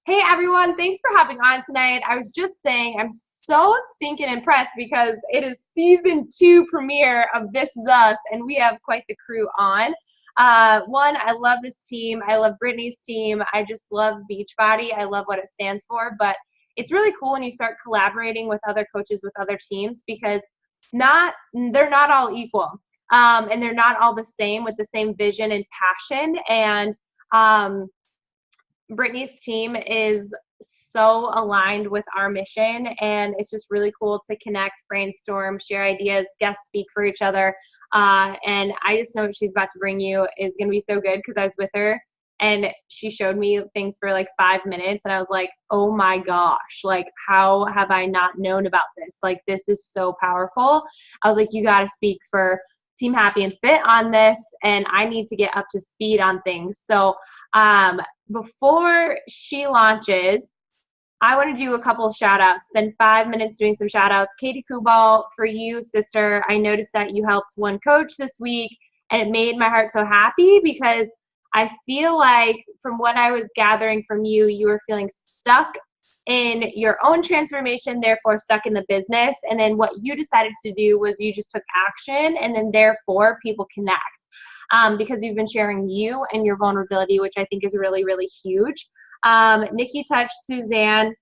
Hey everyone, thanks for hopping on tonight. I was just saying I'm so stinking impressed because it is season 2 premiere of This Is Us, and we have quite the crew on. One, I love this team. I love Brittany's team. I just love Beachbody. I love what it stands for, but it's really cool when you start collaborating with other coaches with other teams because they're not all equal, and they're not all the same with the same vision and passion. And Brittany's team is so aligned with our mission, and it's just really cool to connect, brainstorm, share ideas, guest speak for each other. And I just know what she's about to bring you is going to be so good because I was with her and she showed me things for like 5 minutes and I was like, oh my gosh, like how have I not known about this? Like this is so powerful. I was like, you got to speak for Team Happy and Fit on this, and I need to get up to speed on things. So before she launches, I want to do a couple of shout outs, spend 5 minutes doing some shout outs. Katie Kubal, for you, sister, I noticed that you helped one coach this week, and it made my heart so happy because I feel like from what I was gathering from you, you were feeling stuck in your own transformation, therefore stuck in the business. And then what you decided to do was you just took action, and then therefore people connect. Because you've been sharing you and your vulnerability, which I think is really, really huge. Nikki touched Suzanne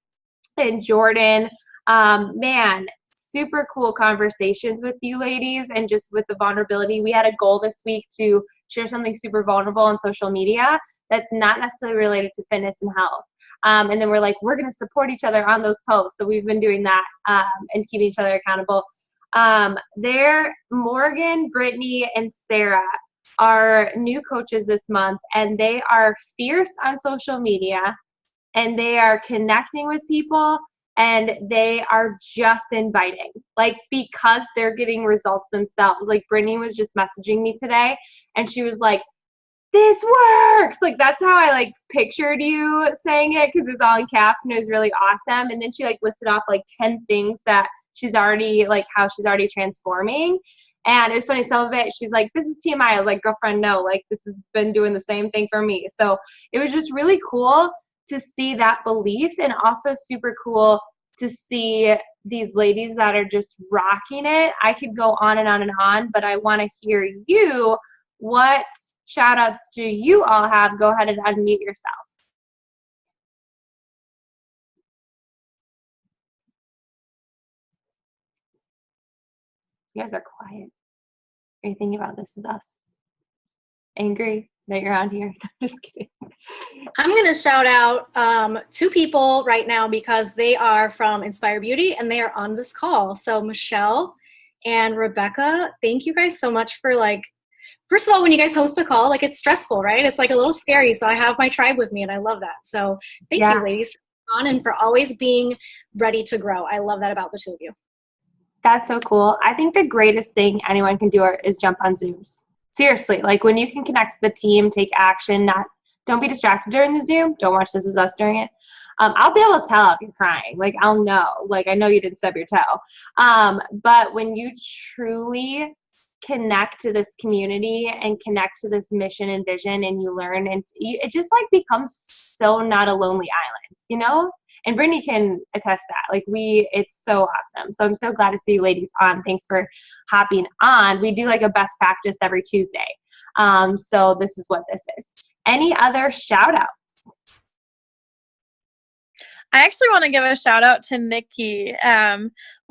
and Jordan. Man, super cool conversations with you ladies and just with the vulnerability. We had a goal this week to share something super vulnerable on social media that's not necessarily related to fitness and health. And then we're like, we're going to support each other on those posts. So we've been doing that and keeping each other accountable. Morgan, Brittany, and Sarah are new coaches this month, and they are fierce on social media, and they are connecting with people, and they are just inviting, like, because they're getting results themselves. Like Brittany was just messaging me today and she was like, this works. Like that's how I like pictured you saying it, because it's all in caps and it was really awesome. And then she like listed off like 10 things that she's already like how she's already transforming. And it was funny, some of it, she's like, this is TMI. I was like, girlfriend, no, like this has been doing the same thing for me. So it was just really cool to see that belief, and also super cool to see these ladies that are just rocking it. I could go on and on and on, but I want to hear you. What shout outs do you all have? Go ahead and unmute yourself. You guys are quiet. Are you thinking about This Is Us? Angry that you're on here? Just kidding. I'm going to shout out 2 people right now because they are from Inspire Beauty and they are on this call. So Michelle and Rebecca, thank you guys so much for like, first of all, when you guys host a call, like it's stressful, right? It's like a little scary. So I have my tribe with me and I love that. So thank you ladies for on and for always being ready to grow. I love that about the 2 of you. That's so cool. I think the greatest thing anyone can do is jump on Zooms. Seriously, like when you can connect to the team, take action, don't be distracted during the Zoom. Don't watch This Is Us during it. I'll be able to tell if you're crying. Like I'll know. Like I know you didn't stub your toe. But when you truly connect to this community and connect to this mission and vision, and you learn, and it just like becomes so not a lonely island, you know? And Brittany can attest that. Like it's so awesome. So I'm so glad to see you ladies on. Thanks for hopping on. We do like a best practice every Tuesday. So this is what this is. Any other shout outs? I actually want to give a shout out to Nikki.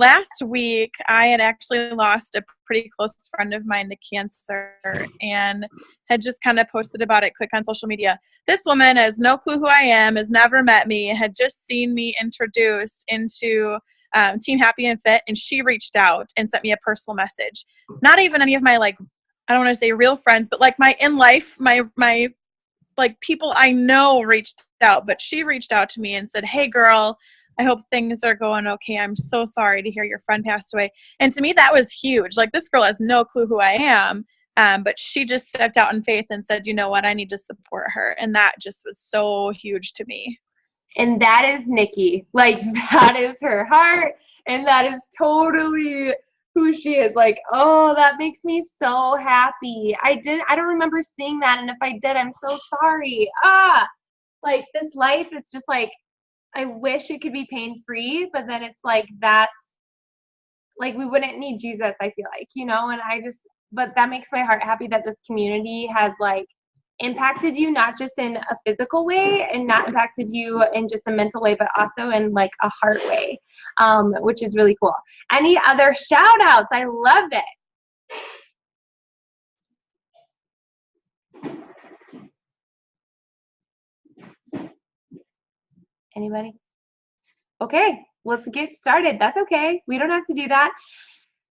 Last week, I had actually lost a pretty close friend of mine to cancer and had just kind of posted about it quick on social media. This woman has no clue who I am, has never met me, had just seen me introduced into Team Happy and Fit, and she reached out and sent me a personal message. Not even any of my, like, I don't want to say real friends, but like my in life, my like people I know reached out, but she reached out to me and said, hey girl, I hope things are going okay. I'm so sorry to hear your friend passed away. And to me, that was huge. Like this girl has no clue who I am. But she just stepped out in faith and said, you know what, I need to support her. And that just was so huge to me. And that is Nikki. Like that is her heart. And that is totally who she is. Like, oh, that makes me so happy. I don't remember seeing that, and if I did, I'm so sorry. like this life, it's just like, I wish it could be pain-free, but then it's like, that's like, we wouldn't need Jesus, I feel like, you know, and but that makes my heart happy that this community has like impacted you, not just in a physical way and not impacted you in just a mental way, but also in like a heart way, which is really cool. Any other shout outs? I love it. Anybody? Okay, let's get started. That's okay. We don't have to do that.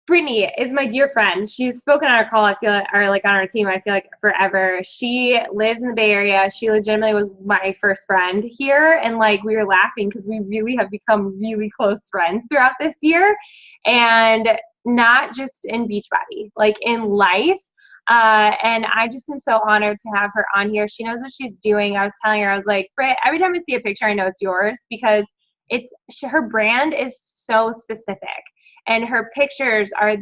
Brittany is my dear friend. She's spoken on our call, I feel like, or like on our team, I feel like forever. She lives in the Bay Area. She legitimately was my first friend here. And like, we were laughing because we really have become really close friends throughout this year. And not just in Beachbody, like in life. And I just am so honored to have her on here. She knows what she's doing. I was telling her, I was like, Britt, every time I see a picture, I know it's yours because her brand is so specific. And her pictures are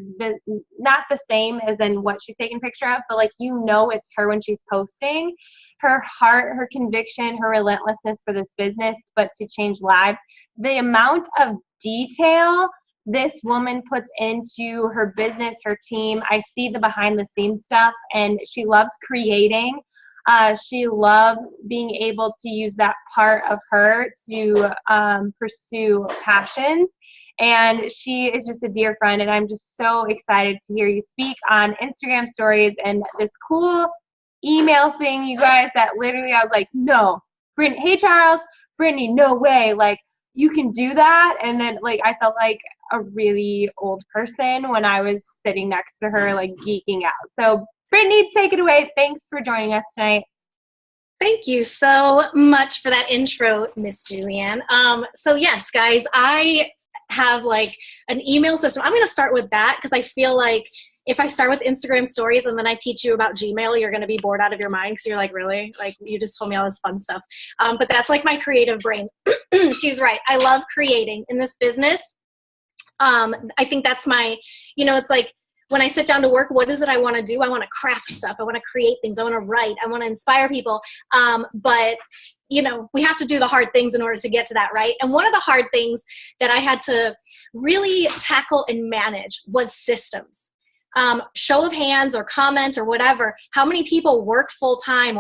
not the same as in what she's taking a picture of, but like, you know, it's her when she's posting. Her heart, her conviction, her relentlessness for this business, but to change lives. The amount of detail this woman puts into her business, her team. I see the behind the scenes stuff, and she loves creating. She loves being able to use that part of her to pursue passions. And she is just a dear friend, and I'm just so excited to hear you speak on Instagram stories and this cool email thing, you guys, that literally I was like, no, Brittany, hey Charles, Brittany, no way, like you can do that. And then like I felt like a really old person when I was sitting next to her, like geeking out. So Brittany, take it away. Thanks for joining us tonight. Thank you so much for that intro, Miss Julianne. So yes, guys, I have like an email system. I'm going to start with that because I feel like if I start with Instagram stories and then I teach you about Gmail, you're going to be bored out of your mind because you're like, really? Like, you just told me all this fun stuff. But that's like my creative brain. She's right. I love creating in this business. I think that's my, you know, it's like when I sit down to work, what is it I want to do? I want to craft stuff. I want to create things. I want to write. I want to inspire people. But you know, we have to do the hard things in order to get to that, right? And one of the hard things that I had to really tackle and manage was systems. Show of hands or comment or whatever, how many people work full-time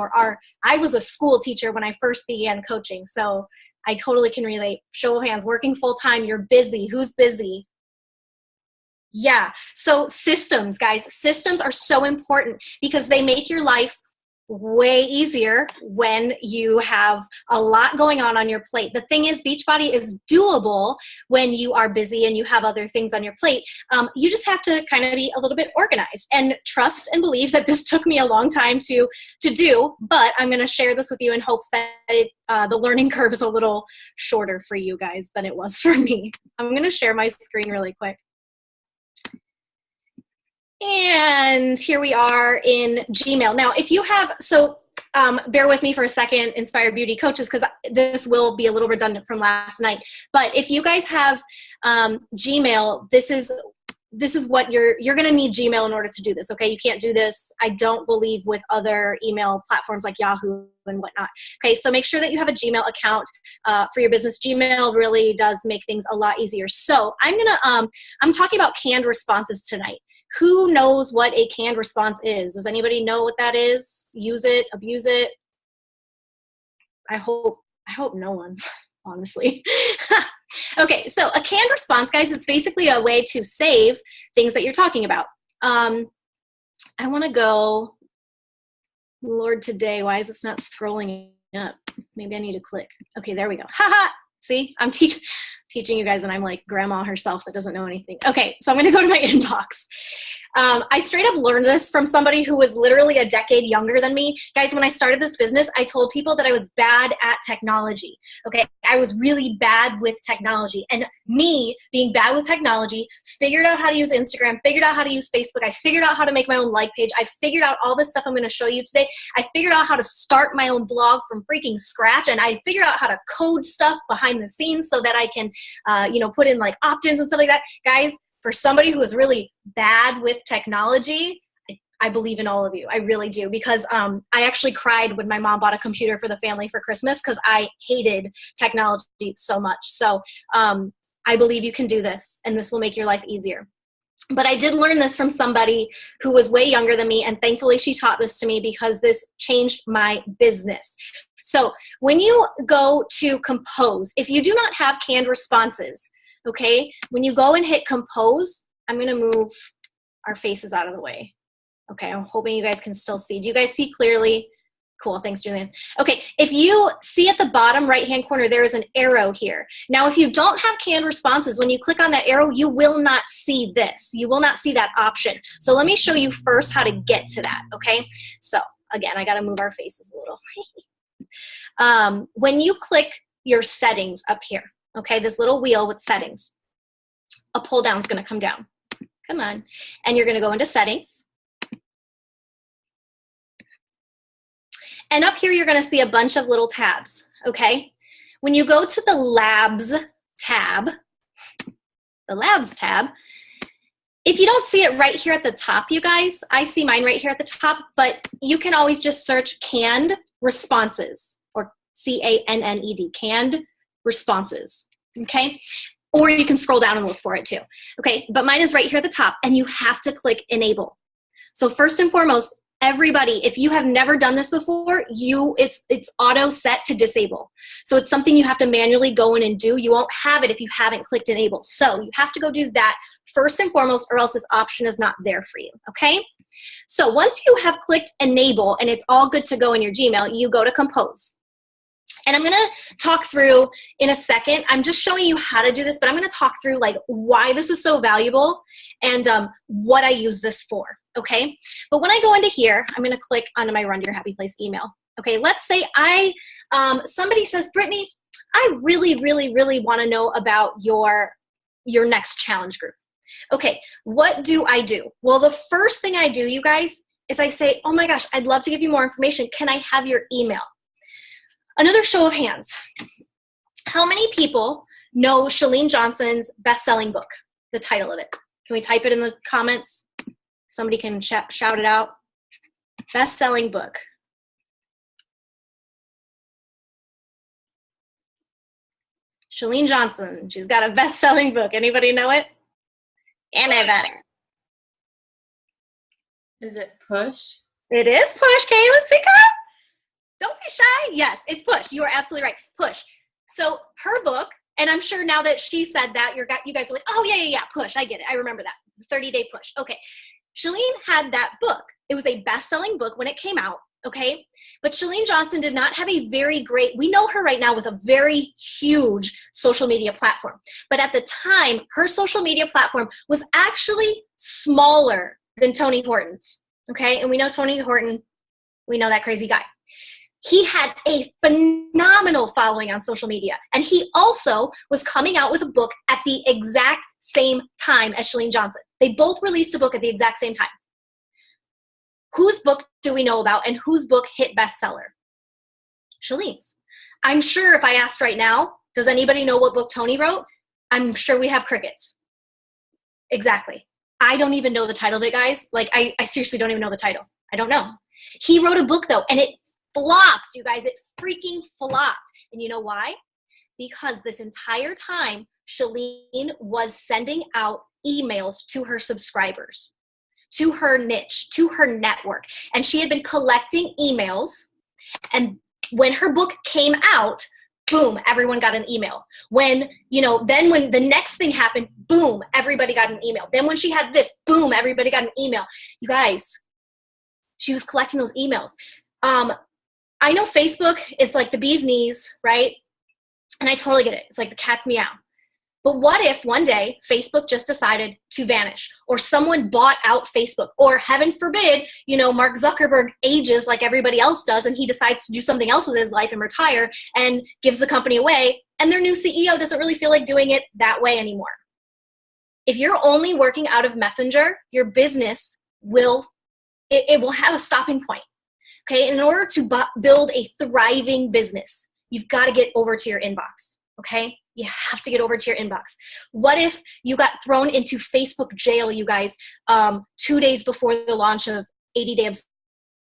I was a school teacher when I first began coaching, so I totally can relate. Show of hands, working full-time, you're busy. Who's busy? Yeah, so systems, guys. Systems are so important because they make your life way easier when you have a lot going on your plate. The thing is, Beachbody is doable when you are busy and you have other things on your plate. You just have to kind of be a little bit organized and trust and believe that this took me a long time to do, but I'm going to share this with you in hopes that the learning curve is a little shorter for you guys than it was for me. I'm going to share my screen really quick. And here we are in Gmail. Now, if you have, bear with me for a second, Inspired Beauty coaches, because this will be a little redundant from last night. But if you guys have Gmail, this is what you're going to need Gmail in order to do this. Okay, you can't do this, I don't believe, with other email platforms like Yahoo and whatnot. Okay, so make sure that you have a Gmail account for your business. Gmail really does make things a lot easier. So I'm talking about canned responses tonight. Who knows what a canned response is? Does anybody know what that is? Use it, abuse it? I hope no one, honestly. Okay, so a canned response, guys, is basically a way to save things that you're talking about. I want to go, Lord, today, why is this not scrolling up? Maybe I need to click. Okay, there we go. Haha. See, I'm teaching you guys, and I'm like grandma herself that doesn't know anything. Okay, so I'm going to go to my inbox. I straight up learned this from somebody who was literally a decade younger than me. Guys, when I started this business, I told people that I was bad at technology. Okay, I was really bad with technology. And me being bad with technology, figured out how to use Instagram, figured out how to use Facebook. I figured out how to make my own like page. I figured out all this stuff I'm going to show you today. I figured out how to start my own blog from freaking scratch. And I figured out how to code stuff behind the scenes so that I can put in like opt-ins and stuff like that. Guys, for somebody who is really bad with technology, I believe in all of you. I really do, because I actually cried when my mom bought a computer for the family for Christmas because I hated technology so much. So I believe you can do this, and this will make your life easier. But I did learn this from somebody who was way younger than me, and thankfully she taught this to me because this changed my business. So when you go to compose, if you do not have canned responses, okay, when you go and hit compose, I'm going to move our faces out of the way. Okay, I'm hoping you guys can still see. Do you guys see clearly? Cool, thanks, Julian. Okay, if you see at the bottom right-hand corner, there is an arrow here. Now, if you don't have canned responses, when you click on that arrow, you will not see this. You will not see that option. So let me show you first how to get to that, okay? So, again, I gotta move our faces a little. When you click your settings up here, okay, this little wheel with settings, a pull down is gonna come down. Come on. And you're gonna go into settings. And up here, you're gonna see a bunch of little tabs, okay? When you go to the labs tab, if you don't see it right here at the top, you guys, I see mine right here at the top, but you can always just search canned responses, or C-A-N-N-E-D, canned responses, okay? Or you can scroll down and look for it too, okay? But mine is right here at the top, and you have to click enable. So first and foremost, everybody, if you have never done this before, it's auto set to disable. So it's something you have to manually go in and do. You won't have it if you haven't clicked enable. So you have to go do that first and foremost, or else this option is not there for you, okay? So once you have clicked enable and it's all good to go in your Gmail, you go to compose. And I'm gonna talk through in a second. I'm just showing you how to do this, but I'm gonna talk through like why this is so valuable and what I use this for, okay? But when I go into here, I'm gonna click onto my Run to Your Happy Place email. Okay, let's say somebody says, Brittany, I really, really, really wanna know about your next challenge group. Okay, what do I do? Well, the first thing I do, you guys, is I say, oh my gosh, I'd love to give you more information. Can I have your email? Another show of hands. How many people know Chalene Johnson's best-selling book, the title of it? Can we type it in the comments? Somebody can shout it out. Best-selling book. Chalene Johnson, she's got a best-selling book. Anybody know it? Anybody? Is it Push? It is Push, Kaylin. See, girl? Don't be shy. Yes, it's Push. You are absolutely right. Push. So her book, and I'm sure now that she said that, you guys are like, oh, yeah, Push. I get it. I remember that. The 30-day Push. Okay. Chalene had that book. It was a best-selling book when it came out, okay? But Chalene Johnson did not have a very great, we know her right now with a very huge social media platform. But at the time, her social media platform was actually smaller than Tony Horton's, okay? And we know Tony Horton, we know that crazy guy. He had a phenomenal following on social media. And he also was coming out with a book at the exact same time as Chalene Johnson. They both released a book at the exact same time. Whose book do we know about and whose book hit bestseller? Chalene's. I'm sure if I asked right now, does anybody know what book Tony wrote? I'm sure we have crickets. Exactly. I don't even know the title of it, guys. Like, I seriously don't even know the title. I don't know. He wrote a book, though, and it flopped, you guys. It freaking flopped. And you know why? Because this entire time, Chalene was sending out emails to her subscribers, to her niche, to her network. And she had been collecting emails. And when her book came out, boom, everyone got an email. Then when the next thing happened, boom, everybody got an email. Then when she had this, boom, everybody got an email. You guys, she was collecting those emails. I know Facebook is like the bee's knees, right? And I totally get it. It's like the cat's meow. But what if one day Facebook just decided to vanish, or someone bought out Facebook, or heaven forbid, Mark Zuckerberg ages like everybody else does and he decides to do something else with his life and retire and gives the company away, and their new CEO doesn't really feel like doing it that way anymore. If you're only working out of Messenger, your business will have a stopping point. Okay, in order to build a thriving business, you've got to get over to your inbox, okay? You have to get over to your inbox. What if you got thrown into Facebook jail, you guys, 2 days before the launch of 80-day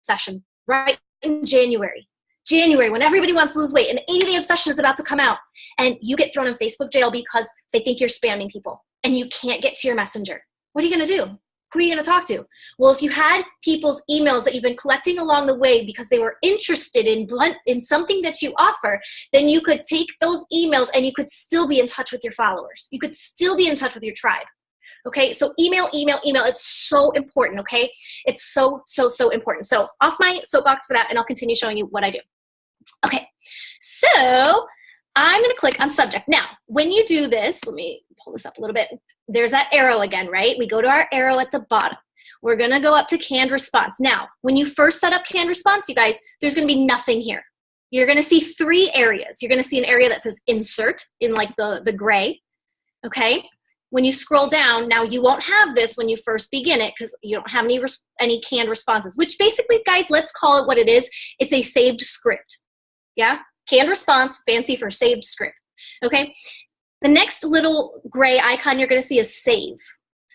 obsession right in January. January, when everybody wants to lose weight, an 80-day obsession is about to come out, and you get thrown in Facebook jail because they think you're spamming people and you can't get to your messenger. What are you going to do? Who are you going to talk to? Well, if you had people's emails that you've been collecting along the way because they were interested in something that you offer, then you could take those emails and you could still be in touch with your followers. You could still be in touch with your tribe. Okay, so email. It's so important, okay? It's so, so, so important. So off my soapbox for that, and I'll continue showing you what I do. Okay, so I'm going to click on subject. Now, when you do this, let me pull this up a little bit. There's that arrow again, right? We go to our arrow at the bottom. We're going to go up to canned response. Now, when you first set up canned response, you guys, there's going to be nothing here. You're going to see 3 areas. You're going to see an area that says insert in like the gray, okay? When you scroll down, now you won't have this when you first begin it because you don't have any canned responses, which basically, guys, let's call it what it is. It's a saved script. Yeah, canned response, fancy for saved script, okay? The next little gray icon you're gonna see is save.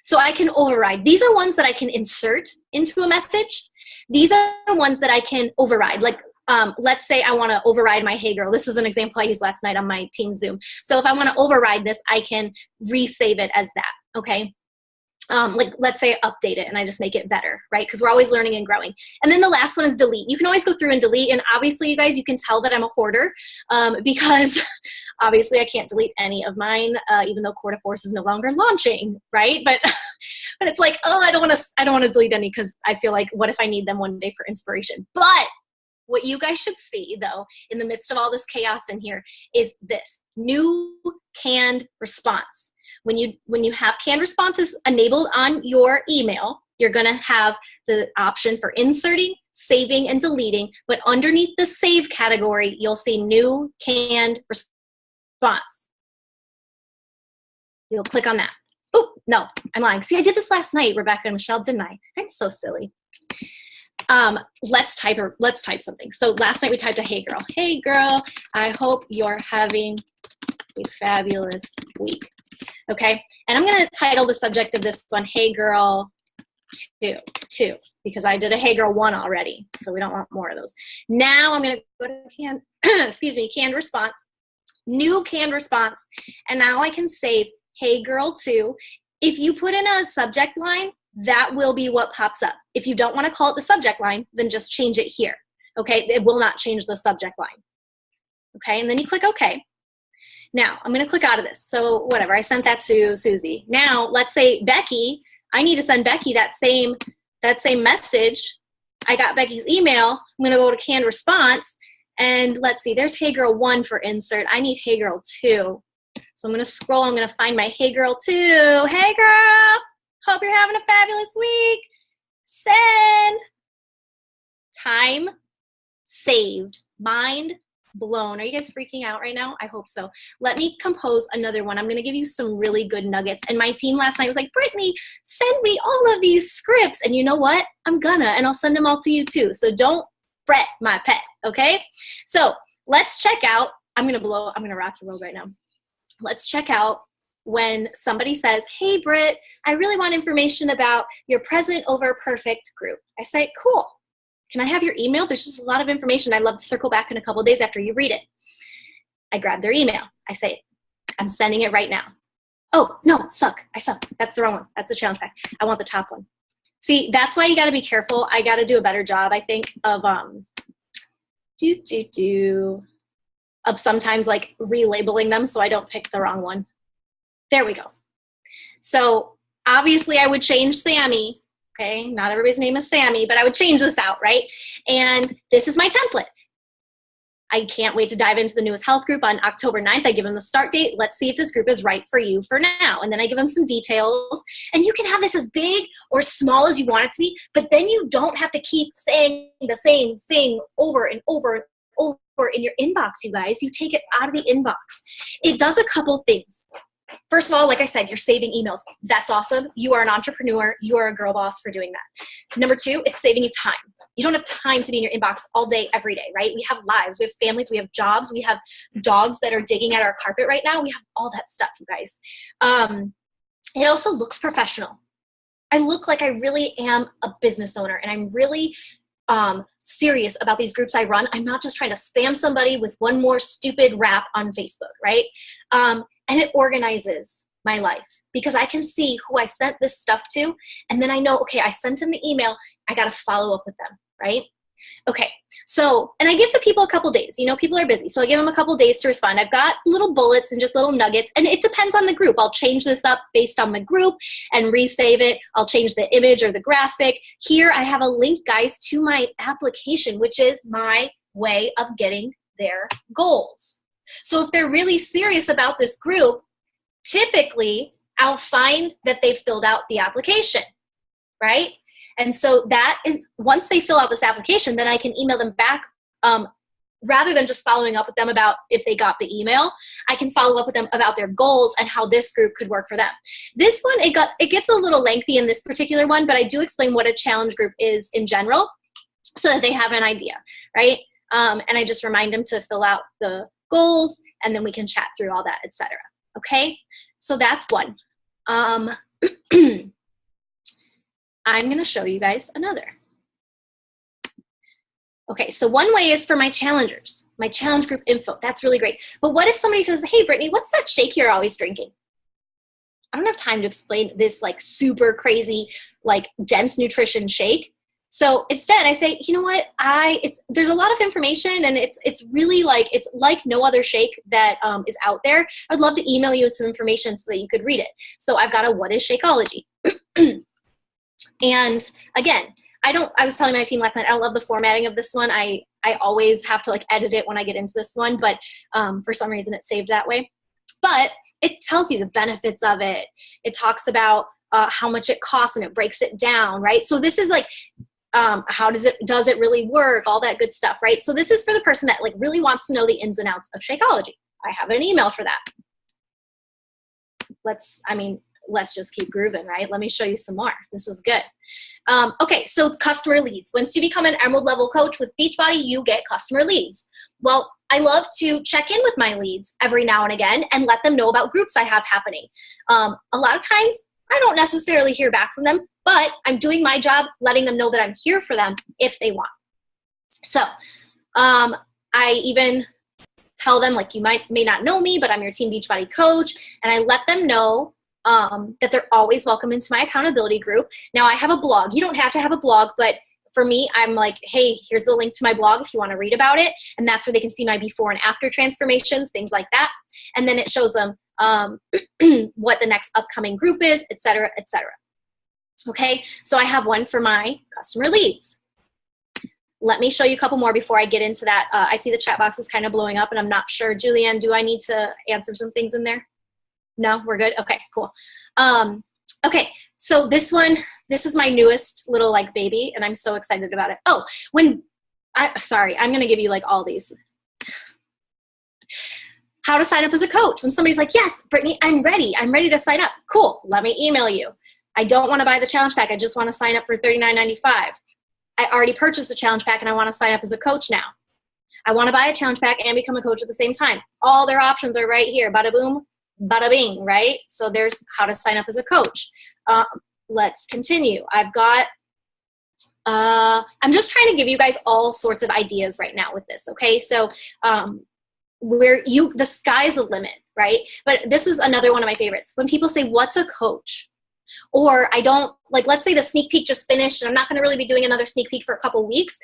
So I can override. These are ones that I can insert into a message. These are ones that I can override. Like, let's say I wanna override my Hey Girl. This is an example I used last night on my team Zoom. So if I wanna override this, I can resave it as that, okay? Like let's say update it and I just make it better, right? Because we're always learning and growing. And then the last one is delete. You can always go through and delete. And obviously, you guys, you can tell that I'm a hoarder because obviously I can't delete any of mine, even though Core to Force is no longer launching, right? But it's like, oh, I don't want to delete any because I feel like, what if I need them one day for inspiration? But what you guys should see, though, in the midst of all this chaos in here, is this new canned response. When you have canned responses enabled on your email, you're going to have the option for inserting, saving, and deleting. But underneath the save category, you'll see new canned response. You'll click on that. Oh, no, I'm lying. See, I did this last night, Rebecca and Michelle, didn't I? I'm so silly. Let's type something. So last night we typed a hey girl. Hey girl, I hope you're having a fabulous week. Okay, and I'm going to title the subject of this one, Hey Girl 2, because I did a Hey Girl 1 already, so we don't want more of those. Now I'm going to go to canned response, new canned response, and now I can save Hey Girl 2. If you put in a subject line, that will be what pops up. If you don't want to call it the subject line, then just change it here. Okay, it will not change the subject line. Okay, and then you click OK. Now, I'm going to click out of this. So whatever, I sent that to Susie. Now, let's say Becky, I need to send Becky that same message. I got Becky's email. I'm going to go to canned response. And let's see, there's Hey Girl 1 for insert. I need Hey Girl 2. So I'm going to scroll. I'm going to find my Hey Girl 2. Hey girl, hope you're having a fabulous week. Send. Time saved. Mind blown. Are you guys freaking out right now? I hope so. Let me compose another one. I'm going to give you some really good nuggets. And my team last night was like, Brittany, send me all of these scripts. And you know what? And I'll send them all to you too. So don't fret, my pet. Okay. So let's check out. I'm going to rock your world right now. Let's check out when somebody says, hey, Britt, I really want information about your present over perfect group. I say, cool. Can I have your email? There's just a lot of information. I'd love to circle back in a couple of days after you read it. I grab their email. I say, I'm sending it right now. Oh, no, suck. I suck. That's the wrong one. That's the challenge pack. I want the top one. See, that's why you got to be careful. I got to do a better job, I think, of sometimes like relabeling them so I don't pick the wrong one. There we go. So obviously I would change Sammy. Okay, not everybody's name is Sammy, but I would change this out, right? And this is my template. I can't wait to dive into the newest health group on October 9th. I give them the start date. Let's see if this group is right for you for now. And then I give them some details. And you can have this as big or small as you want it to be, but then you don't have to keep saying the same thing over and over and over in your inbox, you guys. You take it out of the inbox. It does a couple things. First of all, like I said, you're saving emails. That's awesome. You are an entrepreneur. You are a girl boss for doing that. Number two, it's saving you time. You don't have time to be in your inbox all day, every day, right? We have lives. We have families. We have jobs. We have dogs that are digging at our carpet right now. We have all that stuff, you guys. It also looks professional. I look like I really am a business owner and I'm really serious about these groups I run. I'm not just trying to spam somebody with one more stupid rap on Facebook, right? And it organizes my life because I can see who I sent this stuff to. And then I know, okay, I sent them the email. I got to follow up with them, right? Okay. So, and I give the people a couple days, people are busy. So I give them a couple days to respond. I've got little bullets and just little nuggets, and it depends on the group. I'll change this up based on the group and resave it. I'll change the image or the graphic. Here I have a link, guys, to my application, which is my way of getting their goals. So if they're really serious about this group, typically I'll find that they've filled out the application, right? And so that is, once they fill out this application, then I can email them back. Rather than just following up with them about if they got the email, I can follow up with them about their goals and how this group could work for them. This one, it gets a little lengthy in this particular one, but I do explain what a challenge group is in general so that they have an idea, right? And I just remind them to fill out the goals, and then we can chat through all that, etc. Okay, so that's one. I'm going to show you guys another. Okay, so one way is for my challengers, my challenge group info. That's really great. But what if somebody says, hey, Brittany, what's that shake you're always drinking? I don't have time to explain this like super crazy, like dense nutrition shake. So instead I say, you know what, there's a lot of information and it's really like, it's like no other shake that is out there. I'd love to email you some information so that you could read it. So I've got a what is Shakeology. And again, I was telling my team last night, I don't love the formatting of this one. I always have to like edit it when I get into this one, but for some reason it's saved that way. But it tells you the benefits of it. It talks about how much it costs and it breaks it down, right? So this is like, how does it really work? All that good stuff, right? So this is for the person that like really wants to know the ins and outs of Shakeology. I have an email for that. Let's just keep grooving, right? Let me show you some more. This is good. Okay, so customer leads. Once you become an Emerald level coach with Beachbody, you get customer leads. Well, I love to check in with my leads every now and again and let them know about groups I have happening. A lot of times, I don't necessarily hear back from them, but I'm doing my job letting them know that I'm here for them if they want. So I even tell them, like, you may not know me, but I'm your Team Beachbody coach, and I let them know that they're always welcome into my accountability group. Now I have a blog. You don't have to have a blog, but for me, I'm like, hey, here's the link to my blog if you want to read about it. And that's where they can see my before and after transformations, things like that. And then it shows them what the next upcoming group is, et cetera, et cetera. Okay, so I have one for my customer leads. Let me show you a couple more before I get into that. I see the chat box is kind of blowing up and I'm not sure. Julianne, do I need to answer some things in there? No, we're good? Okay, cool. Okay, so this is my newest little like baby and I'm so excited about it. Oh, sorry, I'm gonna give you like all these. How to sign up as a coach. When somebody's like, yes, Brittany, I'm ready to sign up. Cool, let me email you. I don't wanna buy the challenge pack, I just wanna sign up for $39.95. I already purchased a challenge pack and I wanna sign up as a coach now. I wanna buy a challenge pack and become a coach at the same time. All their options are right here, bada boom, bada bing, right? So there's how to sign up as a coach. Let's continue. I've got, I'm just trying to give you guys all sorts of ideas right now with this, okay? So the sky's the limit, right? But this is another one of my favorites. When people say, what's a coach? Or let's say the sneak peek just finished and I'm not gonna really be doing another sneak peek for a couple weeks.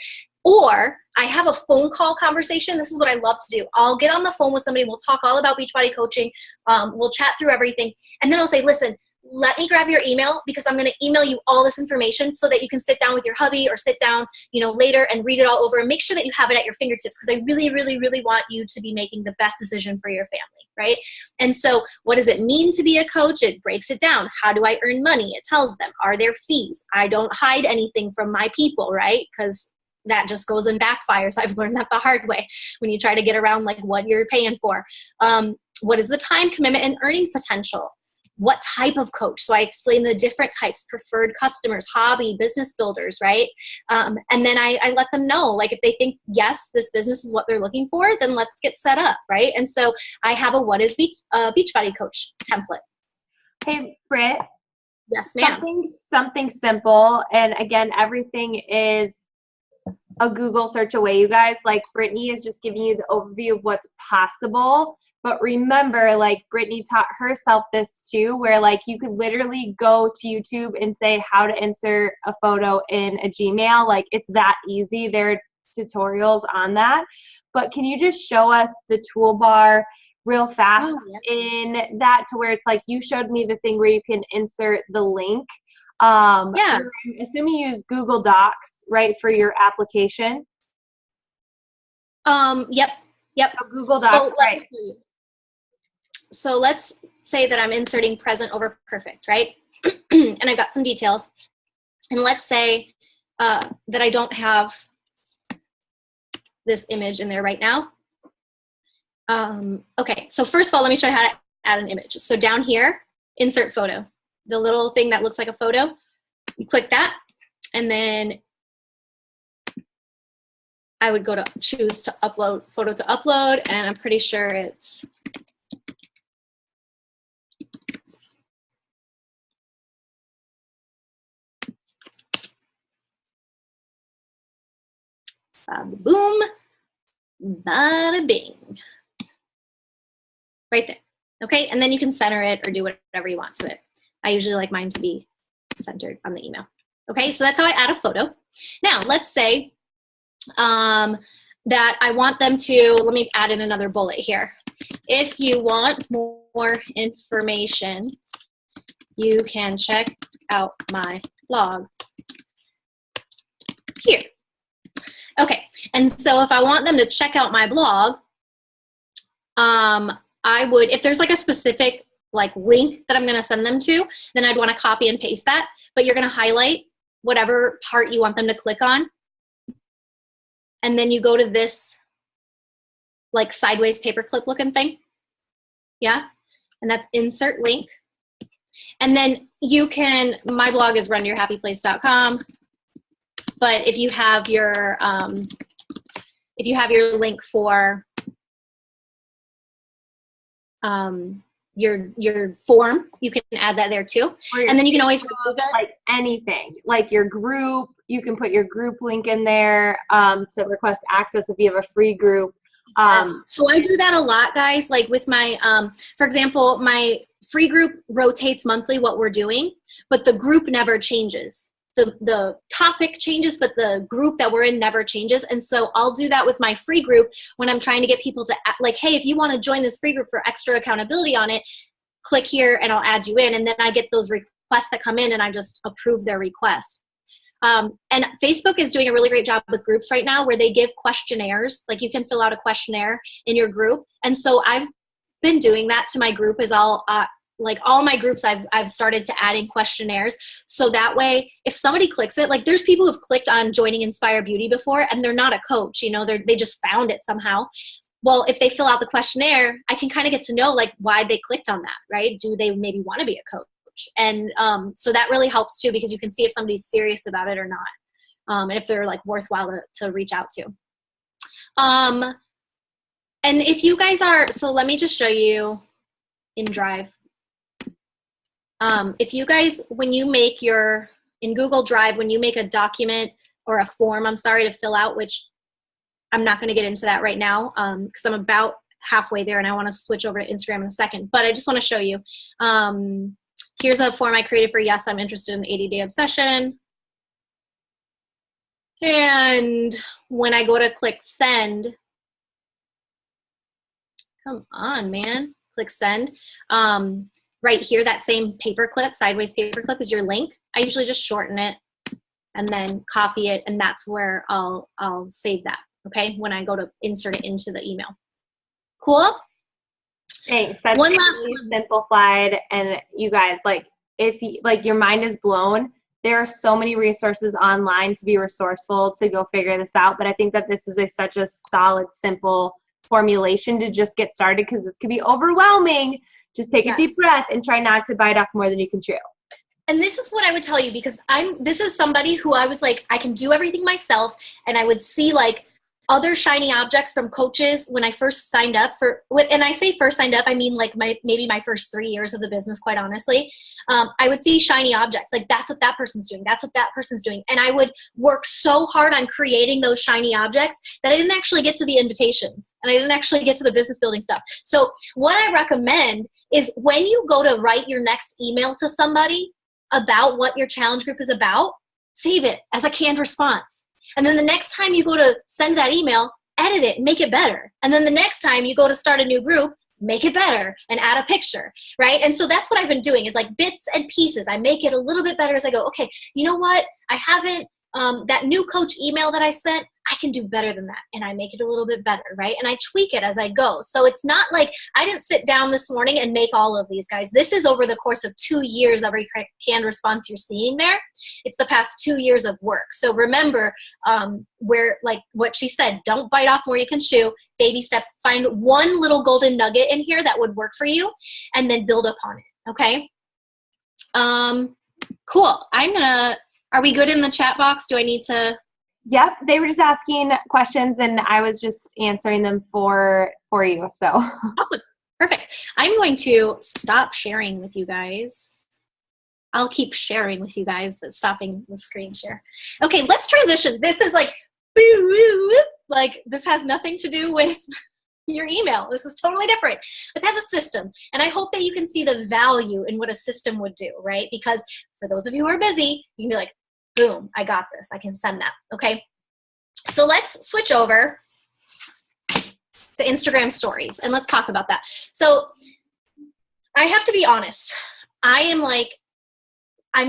Or I have a phone call conversation. This is what I love to do. I'll get on the phone with somebody. We'll talk all about Beachbody coaching. We'll chat through everything. And then I'll say, listen, let me grab your email because I'm going to email you all this information so that you can sit down with your hubby or sit down, later and read it all over and make sure that you have it at your fingertips because I really, really, really want you to be making the best decision for your family, right? And so what does it mean to be a coach? It breaks it down. How do I earn money? It tells them, are there fees? I don't hide anything from my people, right? Because that just goes and backfires. I've learned that the hard way when you try to get around like what you're paying for. What is the time commitment and earning potential? What type of coach? So I explain the different types, preferred customers, hobby, business builders, right? And then I let them know, like if they think, yes, this business is what they're looking for, then let's get set up, right? And so I have a what is Beachbody coach template. Hey, Britt. Yes, ma'am. Something simple. And again, everything is a Google search away, you guys. Like Brittany is just giving you the overview of what's possible. But remember, like Brittany taught herself this too, where like you could literally go to YouTube and say how to insert a photo in a Gmail. Like it's that easy. There are tutorials on that. But can you just show us the toolbar real fast in that, to where it's like you showed me the thing where you can insert the link. I'm assuming you use Google Docs, right, for your application? Yep. So Google Docs, right. So let's say that I'm inserting present over perfect, right? And I've got some details. And let's say that I don't have this image in there right now. Okay, so first of all, let me show you how to add an image. So down here, insert photo. The little thing that looks like a photo, you click that, and then I would go to choose to upload, photo to upload, and I'm pretty sure it's bada boom, bada bing. Right there. Okay, and then you can center it or do whatever you want to it. I usually like mine to be centered on the email. Okay, so that's how I add a photo. Now, let's say that I want them to, let me add in another bullet here. If you want more information, you can check out my blog here. Okay, and so if I want them to check out my blog, I would, if there's like a specific like link that I'm gonna send them to, then I'd wanna copy and paste that, but you're gonna highlight whatever part you want them to click on. And then you go to this like sideways paperclip looking thing. Yeah, and that's insert link. And then you can, my blog is runyourhappyplace.com, but if you have your link for your form, you can add that there too. And then you can always remove it. Like anything, like your group, you can put your group link in there to request access if you have a free group. Yes. So I do that a lot, guys. Like with my, for example, my free group rotates monthly what we're doing, but the group never changes. The topic changes, but the group that we're in never changes. And so I'll do that with my free group when I'm trying to get people to like, hey, if you want to join this free group for extra accountability on it, click here and I'll add you in. And then I get those requests that come in and I just approve their request. And Facebook is doing a really great job with groups right now where they give questionnaires. Like you can fill out a questionnaire in your group. And so I've been doing that to my group is like all my groups I've started to add in questionnaires. So that way, if somebody clicks it, like there's people who've clicked on joining Inspire Beauty before and they're not a coach, you know, they just found it somehow. Well, if they fill out the questionnaire, I can kind of get to know like why they clicked on that, right? Do they maybe want to be a coach? And so that really helps too, because you can see if somebody's serious about it or not. And if they're like worthwhile to reach out to. And if you guys are, so let me just show you in Drive. If you guys, when you make in Google Drive, when you make a document or a form, I'm sorry, to fill out, which I'm not going to get into that right now because I'm about halfway there and I want to switch over to Instagram in a second, but I just want to show you. Here's a form I created for Yes, I'm interested in the 80-day obsession. And when I go to click send, come on, man, click send. Right here, that same paperclip, sideways paperclip is your link. I usually just shorten it and then copy it, and that's where I'll save that, okay, when I go to insert it into the email. Cool? Thanks. That's one last really simplified, and you guys, like, if you, like your mind is blown, there are so many resources online to be resourceful to go figure this out, but I think that this is such a solid, simple formulation to just get started because this can be overwhelming. Just take a deep breath and try not to bite off more than you can chew. And this is what I would tell you because this is somebody who I was like, I can do everything myself. And I would see like other shiny objects from coaches when I first signed up and I say first signed up, I mean like maybe my first 3 years of the business, quite honestly. I would see shiny objects, like that's what that person's doing. That's what that person's doing. And I would work so hard on creating those shiny objects that I didn't actually get to the invitations and I didn't actually get to the business building stuff. So what I recommend is when you go to write your next email to somebody about what your challenge group is about, save it as a canned response. And then the next time you go to send that email, edit it and make it better. And then the next time you go to start a new group, make it better and add a picture, right? And so that's what I've been doing is like bits and pieces. I make it a little bit better as I go, okay, you know what? I haven't, that new coach email that I sent, I can do better than that. And I make it a little bit better, right? And I tweak it as I go. So it's not like I didn't sit down this morning and make all of these, guys. This is over the course of 2 years, every canned response you're seeing there. It's the past 2 years of work. So remember where, like what she said, don't bite off more you can chew. Baby steps. Find one little golden nugget in here that would work for you and then build upon it, okay? Cool. Are we good in the chat box? Do I need to? Yep, they were just asking questions and I was just answering them for you. So awesome. Perfect. I'm going to stop sharing with you guys. I'll keep sharing with you guys, but stopping the screen share. Okay, let's transition. This is like this has nothing to do with your email. This is totally different, but that's a system. And I hope that you can see the value in what a system would do, right? Because for those of you who are busy, you can be like, boom, I got this. I can send that. Okay. So let's switch over to Instagram stories and let's talk about that. So I have to be honest. I'm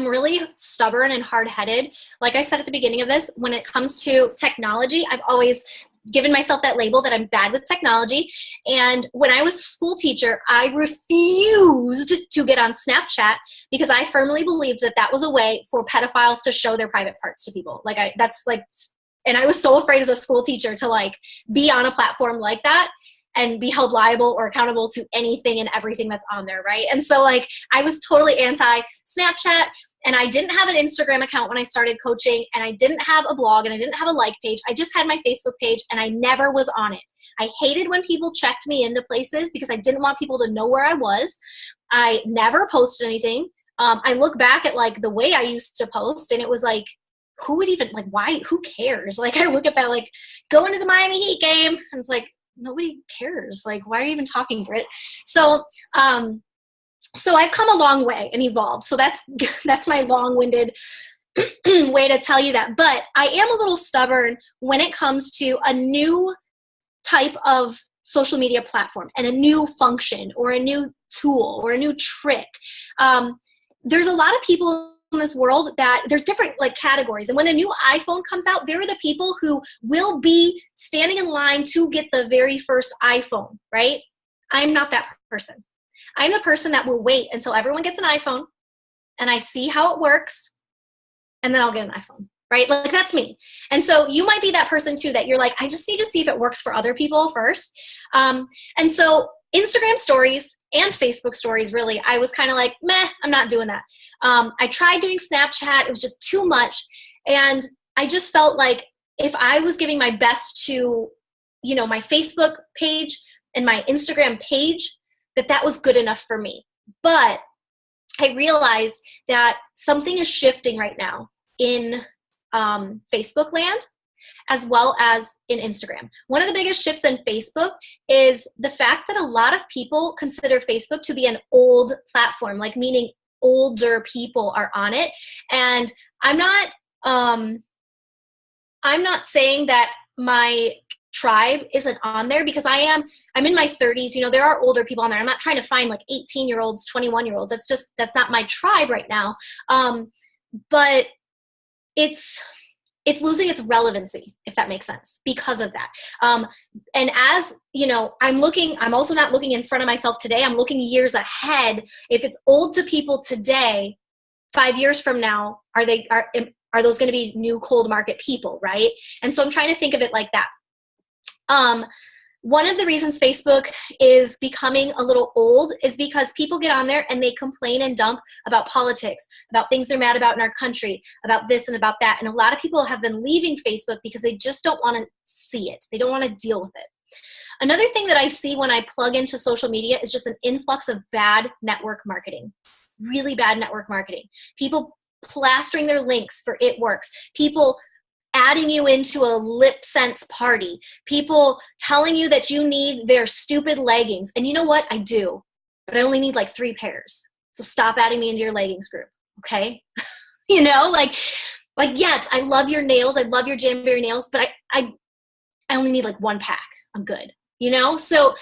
really stubborn and hard-headed. Like I said at the beginning of this, when it comes to technology, I've always given myself that label that I'm bad with technology. And when I was a school teacher, I refused to get on Snapchat because I firmly believed that that was a way for pedophiles to show their private parts to people. And I was so afraid as a school teacher to like be on a platform like that and be held liable or accountable to anything and everything that's on there, right? And so like I was totally anti Snapchat. And I didn't have an Instagram account when I started coaching, and I didn't have a blog, and I didn't have a like page. I just had my Facebook page, and I never was on it. I hated when people checked me into places because I didn't want people to know where I was. I never posted anything. I look back at like the way I used to post, and it was like, who would even, like, why, who cares? Like, I look at that, like, going to the Miami Heat game, and it's like, nobody cares. Like, why are you even talking, Britt? So I've come a long way and evolved. So that's my long-winded way to tell you that. But I am a little stubborn when it comes to a new type of social media platform and a new function or a new tool or a new trick. There's a lot of people in this world that there's different like categories. And when a new iPhone comes out, there are the people who will be standing in line to get the very first iPhone, right? I'm not that person. I'm the person that will wait until everyone gets an iPhone and I see how it works and then I'll get an iPhone, right? Like that's me. And so you might be that person too, that you're like, I just need to see if it works for other people first. And so Instagram stories and Facebook stories, really, I was kind of like, meh, I'm not doing that. I tried doing Snapchat. It was just too much. And I just felt like if I was giving my best to, you know, my Facebook page and my Instagram page, that was good enough for me. But I realized that something is shifting right now in Facebook land as well as in Instagram. One of the biggest shifts in Facebook is the fact that a lot of people consider Facebook to be an old platform, like meaning older people are on it. And I'm not saying that my tribe isn't on there because I'm in my 30s. You know, there are older people on there. I'm not trying to find like 18-year-olds, 21-year-olds. That's not my tribe right now. But it's losing its relevancy, if that makes sense, because of that. And as you know, I'm also not looking in front of myself today. I'm looking years ahead. If it's old to people today, 5 years from now, are those going to be new cold market people, right? And so I'm trying to think of it like that. One of the reasons Facebook is becoming a little old is because people get on there and they complain and dump about politics, about things they're mad about in our country, about this and about that. And a lot of people have been leaving Facebook because they just don't want to see it. They don't want to deal with it. Another thing that I see when I plug into social media is just an influx of bad network marketing, really bad network marketing. People plastering their links for It Works. People adding you into a lip sense party. People telling you that you need their stupid leggings. And you know what? I do, but I only need like 3 pairs. So stop adding me into your leggings group, okay? You know, like yes, I love your nails. I love your Jamberry nails, but I only need like 1 pack. I'm good. You know, so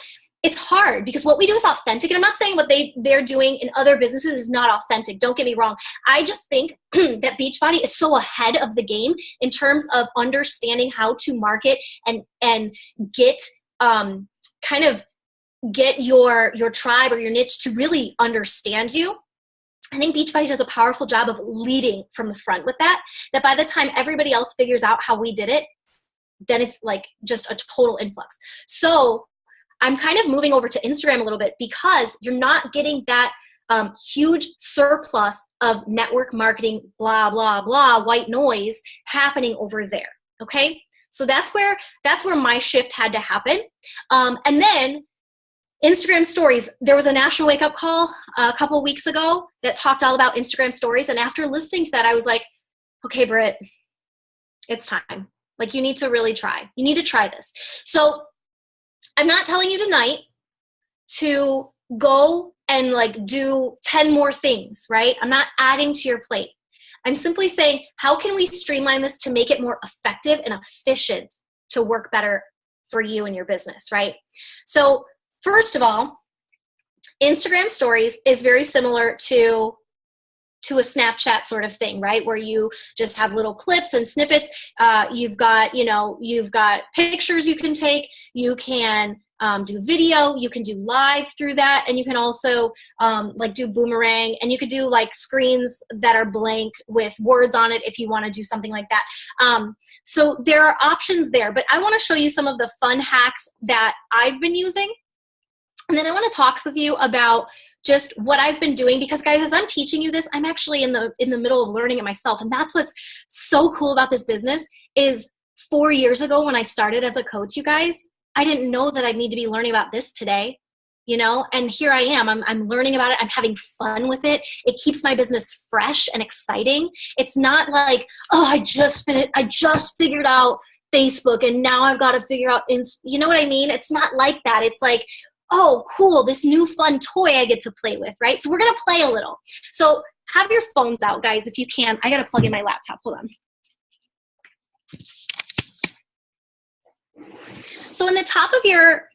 it's hard because what we do is authentic. And I'm not saying what they're doing in other businesses is not authentic. Don't get me wrong. I just think that Beachbody is so ahead of the game in terms of understanding how to market and get kind of get your tribe or your niche to really understand you. I think Beachbody does a powerful job of leading from the front with that by the time everybody else figures out how we did it, then it's like just a total influx. So I'm kind of moving over to Instagram a little bit because you're not getting that huge surplus of network marketing, blah, blah, blah, white noise happening over there. Okay. So that's where my shift had to happen. And then Instagram stories, there was a national wake up call a couple weeks ago that talked all about Instagram stories. And after listening to that, I was like, okay, Britt, it's time. Like, you need to really try. You need to try this. So I'm not telling you tonight to go and like do 10 more things, right? I'm not adding to your plate. I'm simply saying, how can we streamline this to make it more effective and efficient to work better for you and your business, right? So first of all, Instagram stories is very similar to a Snapchat sort of thing, right? Where you just have little clips and snippets. You've got pictures you can take. You can do video. You can do live through that. And you can also like do boomerang, and you could do like screens that are blank with words on it if you want to do something like that. So there are options there, but I want to show you some of the fun hacks that I've been using. And then I want to talk with you about just what I've been doing, because guys, as I'm teaching you this, I'm actually in the middle of learning it myself. And that's what's so cool about this business is 4 years ago when I started as a coach, you guys, I didn't know that I'd need to be learning about this today, you know, and here I am. I'm learning about it. I'm having fun with it. It keeps my business fresh and exciting. It's not like, oh, I just figured out Facebook and now I've got to figure out, you know what I mean? It's not like that. It's like, oh, cool, this new fun toy I get to play with, right? So we're going to play a little. So have your phones out, guys, if you can. I got to plug in my laptop. Hold on. So in the top of your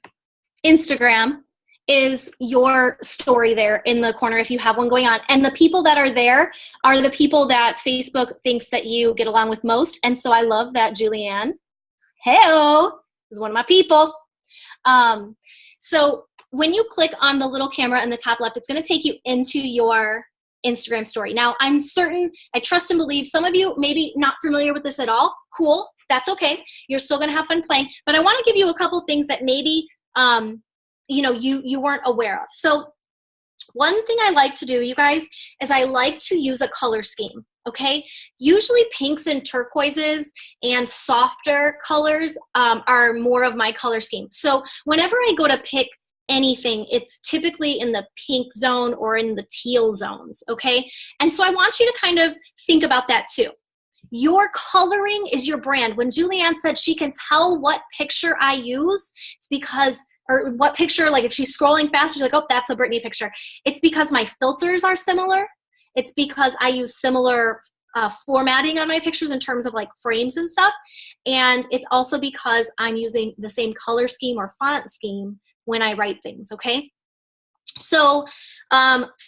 Instagram is your story there in the corner if you have one going on. And the people that are there are the people that Facebook thinks that you get along with most. And so I love that Julianne, hey-o, is one of my people. So when you click on the little camera in the top left, it's going to take you into your Instagram story. Now, I'm certain, I trust and believe some of you maybe not familiar with this at all. Cool. That's okay. You're still going to have fun playing. But I want to give you a couple things that maybe, you weren't aware of. So one thing I like to do, you guys, is I like to use a color scheme. Okay. Usually pinks and turquoises and softer colors are more of my color scheme. So whenever I go to pick anything, it's typically in the pink zone or in the teal zones. Okay. And so I want you to kind of think about that too. Your coloring is your brand. When Julianne said she can tell what picture I use, it's because, or what picture, like if she's scrolling fast, she's like, oh, that's a Brittany picture. It's because my filters are similar. It's because I use similar formatting on my pictures in terms of like frames and stuff. And it's also because I'm using the same color scheme or font scheme when I write things, okay? So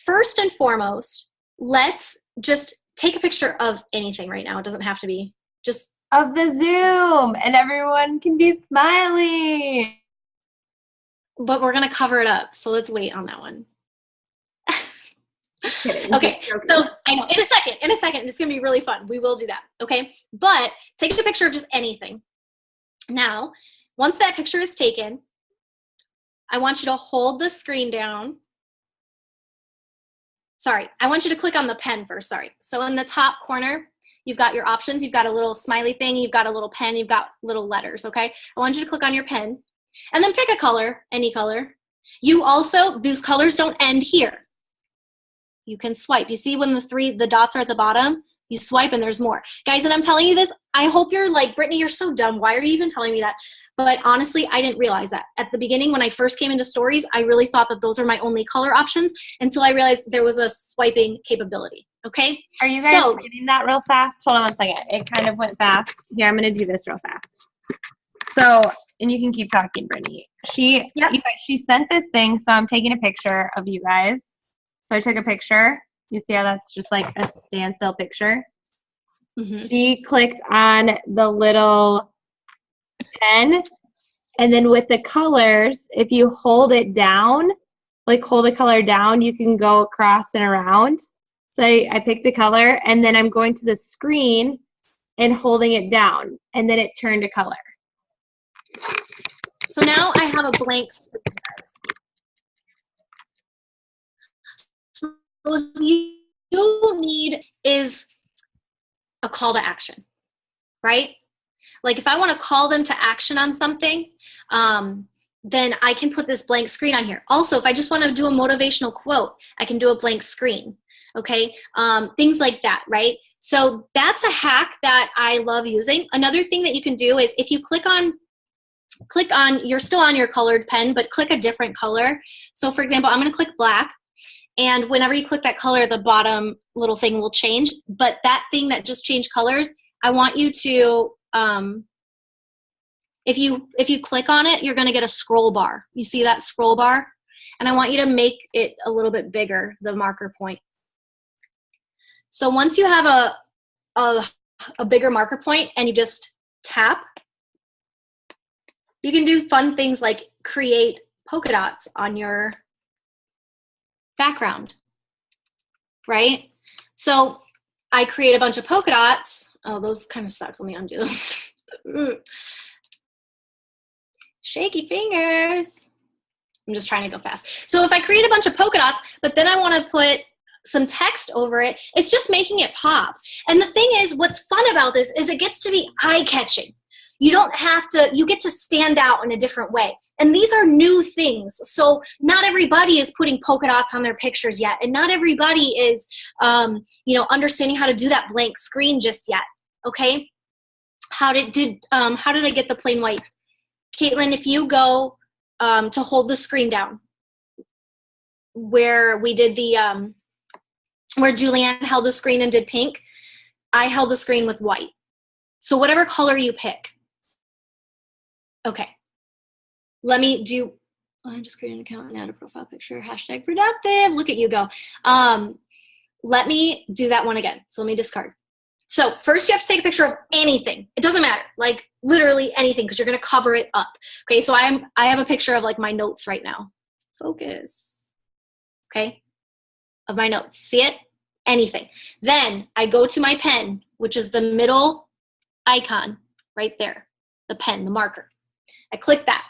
first and foremost, let's just take a picture of anything right now. It doesn't have to be just of the Zoom, and everyone can be smiling. But we're going to cover it up. So let's wait on that one. Okay, so I know, in a second, it's going to be really fun. We will do that, okay? But take a picture of just anything. Now, once that picture is taken, I want you to hold the screen down. Sorry, I want you to click on the pen first, sorry. So in the top corner, you've got your options. You've got a little smiley thing. You've got a little pen. You've got little letters, okay? I want you to click on your pen and then pick a color, any color. You also, those colors don't end here. You can swipe. You see when the dots are at the bottom? You swipe and there's more. Guys, and I'm telling you this, I hope you're like, Brittany, you're so dumb. Why are you even telling me that? But honestly, I didn't realize that. At the beginning, when I first came into Stories, I really thought that those are my only color options until I realized there was a swiping capability, okay? Are you guys getting that real fast? Hold on one second. It kind of went fast. Here, I'm going to do this real fast. So, and you can keep talking, Brittany. You guys, she sent this thing, so I'm taking a picture of you guys. So I took a picture. You see how that's just like a standstill picture? Mm-hmm. She clicked on the little pen, and then with the colors, if you hold it down, like hold a color down, you can go across and around. So I picked a color, and then I'm going to the screen and holding it down, and then it turned a color. So now I have a blank screen, guys. So what you need is a call to action, right? Like if I want to call them to action on something, then I can put this blank screen on here. Also, if I just want to do a motivational quote, I can do a blank screen, okay? Things like that, right? So that's a hack that I love using. Another thing that you can do is if you click on, you're still on your colored pen, but click a different color. So for example, I'm going to click black. And whenever you click that color, the bottom little thing will change. But that thing that just changed colors, I want you to, if you click on it, you're going to get a scroll bar. You see that scroll bar? And I want you to make it a little bit bigger, the marker point. So once you have a bigger marker point and you just tap, you can do fun things like create polka dots on your background, right? So I create a bunch of polka dots. Oh, those kind of suck. Let me undo those. Shaky fingers. I'm just trying to go fast. So if I create a bunch of polka dots, but then I want to put some text over it, it's just making it pop. And the thing is, what's fun about this is it gets to be eye-catching. You don't have to, you get to stand out in a different way. And these are new things. So not everybody is putting polka dots on their pictures yet. And not everybody is, understanding how to do that blank screen just yet. Okay. How did I get the plain white? Caitlin, if you go to hold the screen down where we did the, where Julianne held the screen and did pink, I held the screen with white. So whatever color you pick. Okay, let me do, I just created an account and add a profile picture, #productive, look at you go. Let me do that one again. So let me discard. So first you have to take a picture of anything. It doesn't matter, like literally anything, because you're gonna cover it up. Okay, so I have a picture of like my notes right now. Focus, okay, of my notes, see it? Anything. Then I go to my pen, which is the middle icon right there, the pen, the marker. I click that.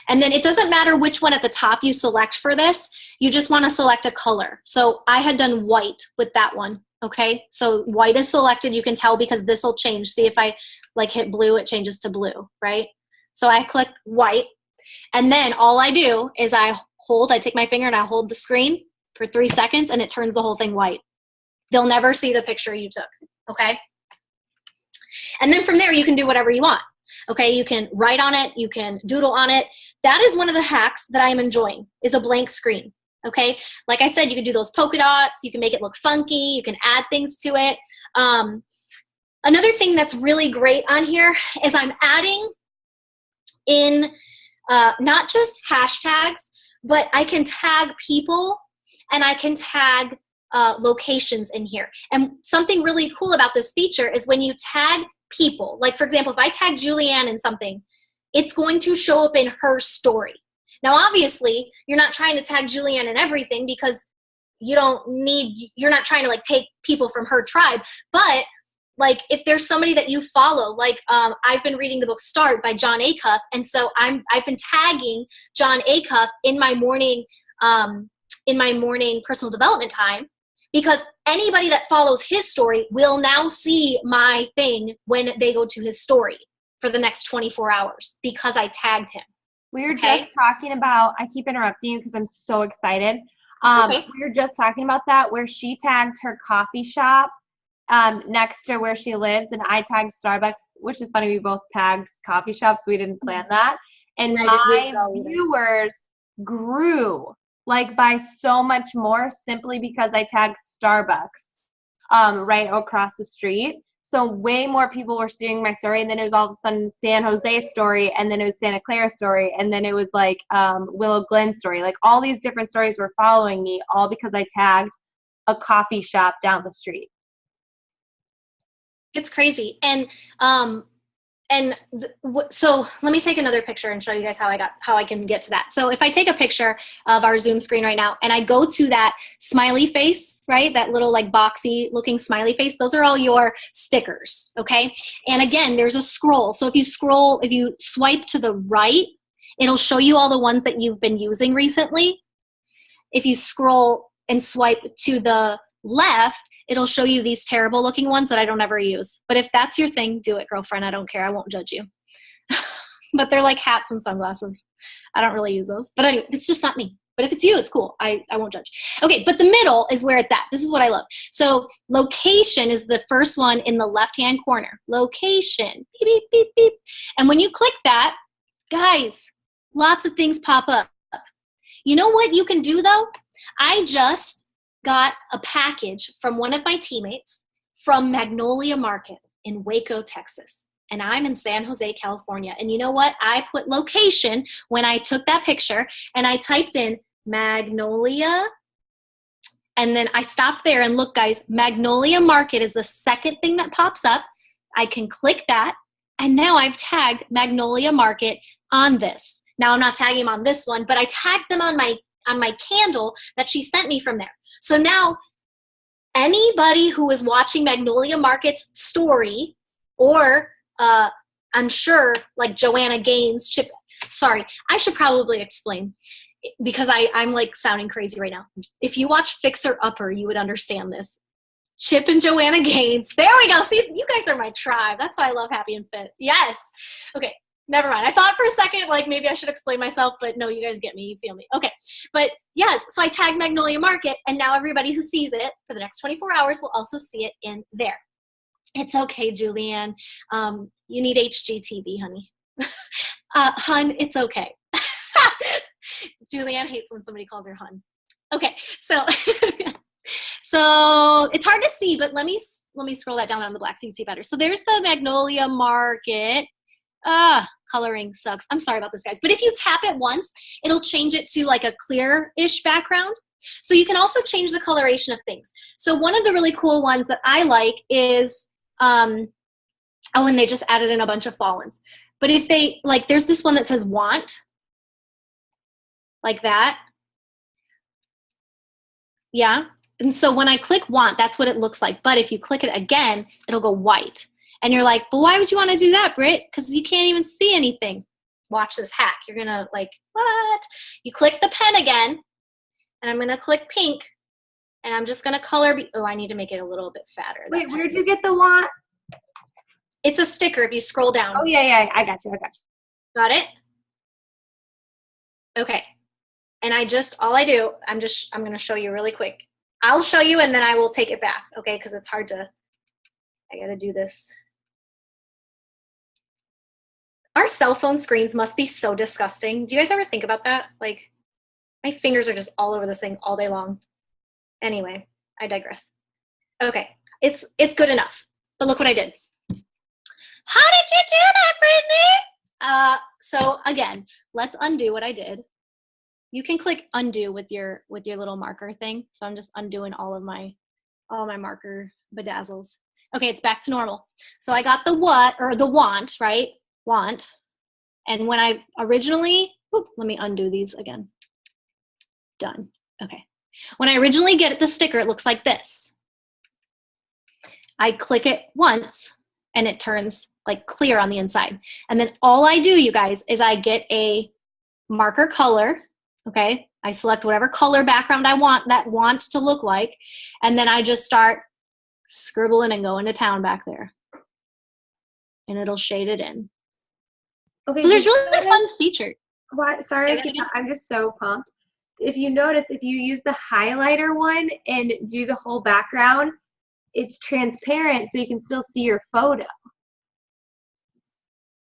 And then it doesn't matter which one at the top you select for this, you just want to select a color. So I had done white with that one, okay? So white is selected, you can tell because this will change. See if I like hit blue, it changes to blue, right? So I click white, and then all I do is I take my finger and I hold the screen for 3 seconds and it turns the whole thing white. They'll never see the picture you took, okay? And then from there, you can do whatever you want. Okay, you can write on it, you can doodle on it. That is one of the hacks that I am enjoying, is a blank screen. Okay, like I said, you can do those polka dots, you can make it look funky, you can add things to it. Another thing that's really great on here is I'm adding in not just hashtags, but I can tag people and I can tag locations in here. And something really cool about this feature is when you tag people, like for example, if I tag Julianne in something, it's going to show up in her story. Now, obviously, you're not trying to tag Julianne in everything because you're not trying to like take people from her tribe, but like if there's somebody that you follow, like I've been reading the book Start by Jon Acuff, and so I've been tagging Jon Acuff in my morning personal development time, because anybody that follows his story will now see my thing when they go to his story for the next 24 hours because I tagged him. We were just talking about, I keep interrupting you because I'm so excited. We were just talking about that where she tagged her coffee shop next to where she lives, and I tagged Starbucks, which is funny. We both tagged coffee shops. We didn't plan that. And my viewers grew like by so much more simply because I tagged Starbucks right across the street. So way more people were seeing my story, and then it was all of a sudden San Jose story, and then it was Santa Clara story, and then it was like Willow Glen story. Like all these different stories were following me, all because I tagged a coffee shop down the street. It's crazy. So let me take another picture and show you guys how I can get to that. So if I take a picture of our Zoom screen right now and I go to that smiley face, right? That little like boxy looking smiley face, those are all your stickers. Okay. And again, there's a scroll. So if you swipe to the right, it'll show you all the ones that you've been using recently. If you scroll and swipe to the left, it'll show you these terrible looking ones that I don't ever use. But if that's your thing, do it, girlfriend. I don't care. I won't judge you. But they're like hats and sunglasses. I don't really use those. But anyway, it's just not me. But if it's you, it's cool. I won't judge. Okay, but the middle is where it's at. This is what I love. So location is the first one in the left-hand corner. Location. Beep, beep, beep, beep. And when you click that, guys, lots of things pop up. You know what you can do, though? I just got a package from one of my teammates from Magnolia Market in Waco, Texas. And I'm in San Jose, California. And you know what? I put location when I took that picture and I typed in Magnolia. And then I stopped there and look, guys, Magnolia Market is the second thing that pops up. I can click that. And now I've tagged Magnolia Market on this. Now I'm not tagging him on this one, but I tagged them on my candle that she sent me from there. So now anybody who is watching Magnolia Market's story, or I'm sure like Joanna Gaines, I should probably explain because I'm like sounding crazy right now. If you watch Fixer Upper, you would understand this. Chip and Joanna Gaines. There we go. See, you guys are my tribe. That's why I love Happy and Fit. Yes. Okay. Never mind. I thought for a second, like maybe I should explain myself, but no, you guys get me. You feel me. Okay. But yes, so I tagged Magnolia Market, and now everybody who sees it for the next 24 hours will also see it in there. It's okay, Julianne. You need HGTV, honey. Hun, it's okay. Julianne hates when somebody calls her hun. Okay. So, so it's hard to see, but let me scroll that down on the black so you can see better. So there's the Magnolia Market. Coloring sucks. I'm sorry about this, guys. But if you tap it once, it'll change it to like a clear-ish background. So you can also change the coloration of things. So one of the really cool ones that I like is, and they just added in a bunch of fall ones. But if they, like, there's this one that says want, like that. Yeah. And so when I click want, that's what it looks like. But if you click it again, it'll go white. And you're like, but why would you want to do that, Britt? Because you can't even see anything. Watch this hack. You're going to like, what? You click the pen again, and I'm going to click pink, and I'm just going to color. I need to make it a little bit fatter. Wait, where'd you get the want? It's a sticker if you scroll down. Oh, yeah. I got you. Got it? Okay. And all I do, I'm going to show you really quick. I'll show you, and then I will take it back, okay? Because it's hard to, I got to do this. Our cell phone screens must be so disgusting. Do you guys ever think about that? Like, my fingers are just all over this thing all day long. Anyway, I digress. Okay, it's good enough. But look what I did. How did you do that, Brittany? So again, let's undo what I did. You can click undo with your little marker thing. So I'm just undoing all my marker bedazzles. Okay, it's back to normal. So I got the want, right? Want. And when I originally, let me undo these again. Done. Okay. When I originally get the sticker, it looks like this. I click it once and it turns like clear on the inside. And then all I do, you guys, is I get a marker color Okay. I select whatever color background I want to look like. And then I just start scribbling and going to town back there. And it'll shade it in. Okay, So there's really fun feature. What? Sorry, I'm just so pumped. If you notice, if you use the highlighter one and do the whole background, it's transparent so you can still see your photo.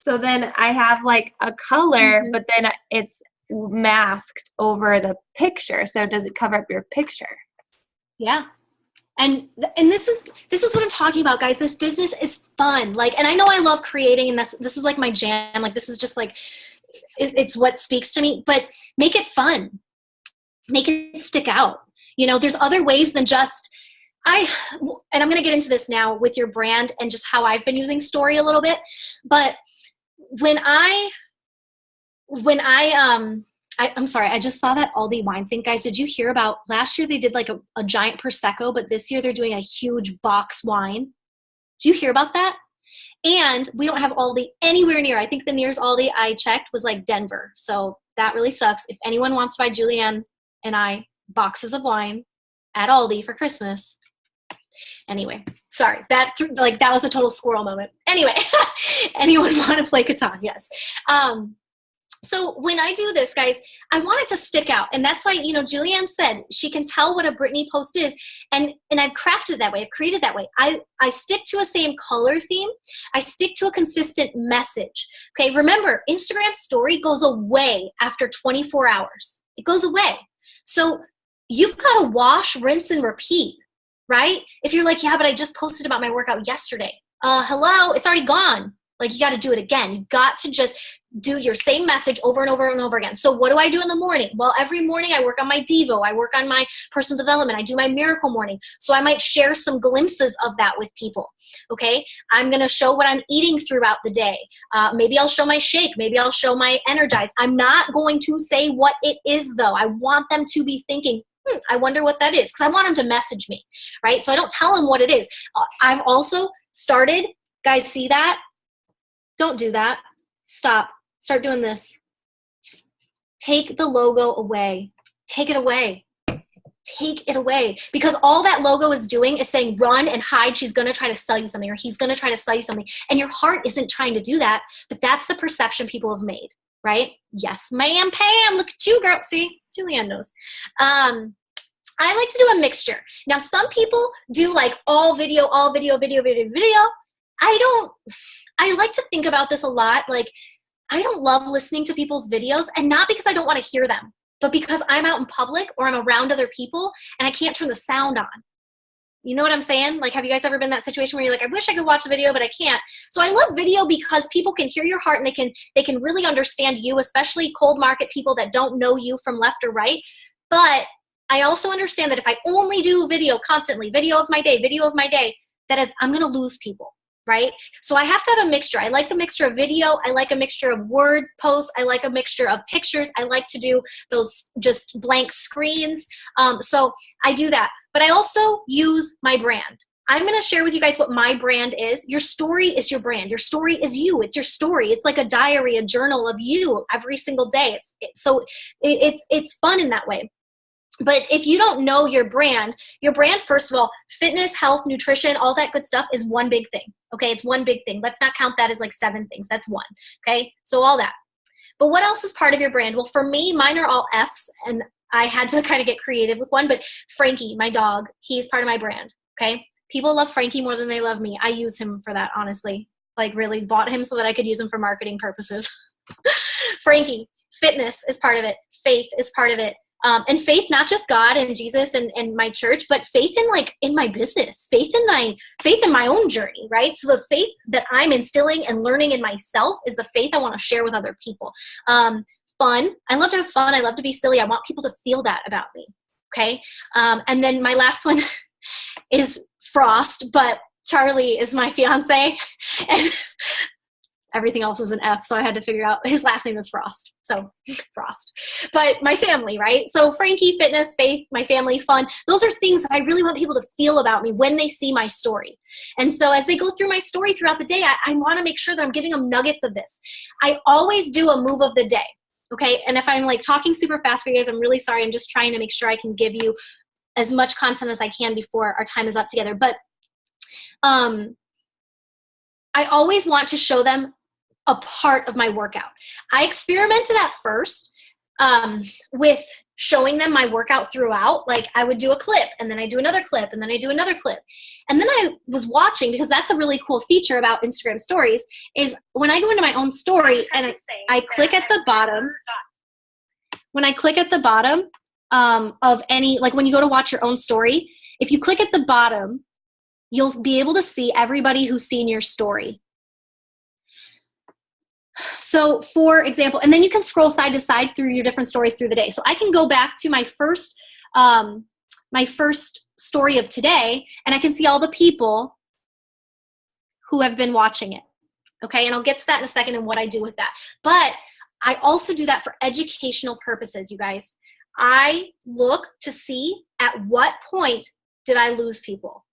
So then I have like a color, but then it's masked over the picture. So does it cover up your picture? Yeah. And this is what I'm talking about, guys. This business is fun. Like, and I know I love creating, and this is like my jam. Like, this is just like, it's what speaks to me, but make it fun. Make it stick out. You know, there's other ways than just, and I'm going to get into this now with your brand and just how I've been using story a little bit. But I'm sorry, I just saw that Aldi wine thing. Guys, did you hear about last year they did like a giant Prosecco, but this year they're doing a huge box wine? Do you hear about that? And we don't have Aldi anywhere near. I think the nearest Aldi I checked was like Denver. So that really sucks. If anyone wants to buy Julianne and I boxes of wine at Aldi for Christmas. Anyway, sorry, that was a total squirrel moment. Anyway, anyone want to play Catan? Yes. So when I do this, guys, I want it to stick out. And that's why, you know, Julianne said she can tell what a Brittany post is. And I've crafted it that way. I've created that way. I stick to a same color theme. I stick to a consistent message. Okay, remember, Instagram story goes away after 24 hours. It goes away. So you've got to wash, rinse, and repeat, right? If you're like, yeah, but I just posted about my workout yesterday. Hello, it's already gone. Like, you got to do it again. You've got to just do your same message over and over and over again. So what do I do in the morning? Well, every morning I work on my Devo. I work on my personal development. I do my miracle morning. So I might share some glimpses of that with people. Okay. I'm going to show what I'm eating throughout the day. Maybe I'll show my shake. Maybe I'll show my Energize. I'm not going to say what it is though. I want them to be thinking, I wonder what that is. Because I want them to message me, right? So I don't tell them what it is. I've also started, guys, see that? Don't do that. Stop. Start doing this. Take the logo away. Take it away. Take it away. Because all that logo is doing is saying, run and hide. She's going to try to sell you something, or he's going to try to sell you something. And your heart isn't trying to do that, but that's the perception people have made, right? Yes, ma'am, Pam. Look at you, girl. See, Julianne knows. I like to do a mixture. Now, some people do like all video. I like to think about this a lot. Like, I don't love listening to people's videos, and not because I don't want to hear them, but because I'm out in public or I'm around other people and I can't turn the sound on. You know what I'm saying? Like, have you guys ever been in that situation where you're like, I wish I could watch the video, but I can't. So I love video because people can hear your heart and they can really understand you, especially cold market people that don't know you from left or right. But I also understand that if I only do video constantly, video of my day, I'm going to lose people. Right? So I have to have a mixture. I like a mixture of video. I like a mixture of word posts. I like a mixture of pictures. I like to do those just blank screens. So I do that. But I also use my brand. I'm going to share with you guys what my brand is. Your story is your brand. Your story is you. It's your story. It's like a diary, a journal of you every single day. It's fun in that way. But if you don't know your brand, first of all, fitness, health, nutrition, all that good stuff is one big thing. Okay, it's one big thing. Let's not count that as like 7 things. That's one. Okay, so all that. But what else is part of your brand? Well, for me, mine are all F's, and I had to kind of get creative with one. But Frankie, my dog, he's part of my brand. Okay, people love Frankie more than they love me. I use him for that, honestly. Like, really bought him so that I could use him for marketing purposes. Frankie, fitness is part of it. Faith is part of it. And faith, not just God and Jesus and my church, but faith in my business, faith in my own journey, right? So the faith that I'm instilling and learning in myself is the faith I want to share with other people. Fun. I love to have fun. I love to be silly. I want people to feel that about me. Okay. And then my last one is Frost, but Charlie is my fiance, and everything else is an F, so I had to figure out his last name is Frost. So Frost. But my family, right? So Frankie, fitness, faith, my family, fun. Those are things that I really want people to feel about me when they see my story. And so as they go through my story throughout the day, I want to make sure that I'm giving them nuggets of this. I always do a move of the day. Okay. And if I'm like talking super fast for you guys, I'm really sorry. I'm just trying to make sure I can give you as much content as I can before our time is up together. But I always want to show them a part of my workout. I experimented at first with showing them my workout throughout. Like I would do a clip and then I do another clip and then I do another clip. And then I was watching, because that's a really cool feature about Instagram stories, is when I go into my own story and I click at the bottom, when I click at the bottom of any, like when you go to watch your own story, if you click at the bottom, you'll be able to see everybody who's seen your story. So for example, and then you can scroll side to side through your different stories through the day. So I can go back to my first story of today, and I can see all the people who have been watching it. Okay. And I'll get to that in a second and what I do with that. But I also do that for educational purposes, you guys. I look to see at what point did I lose people.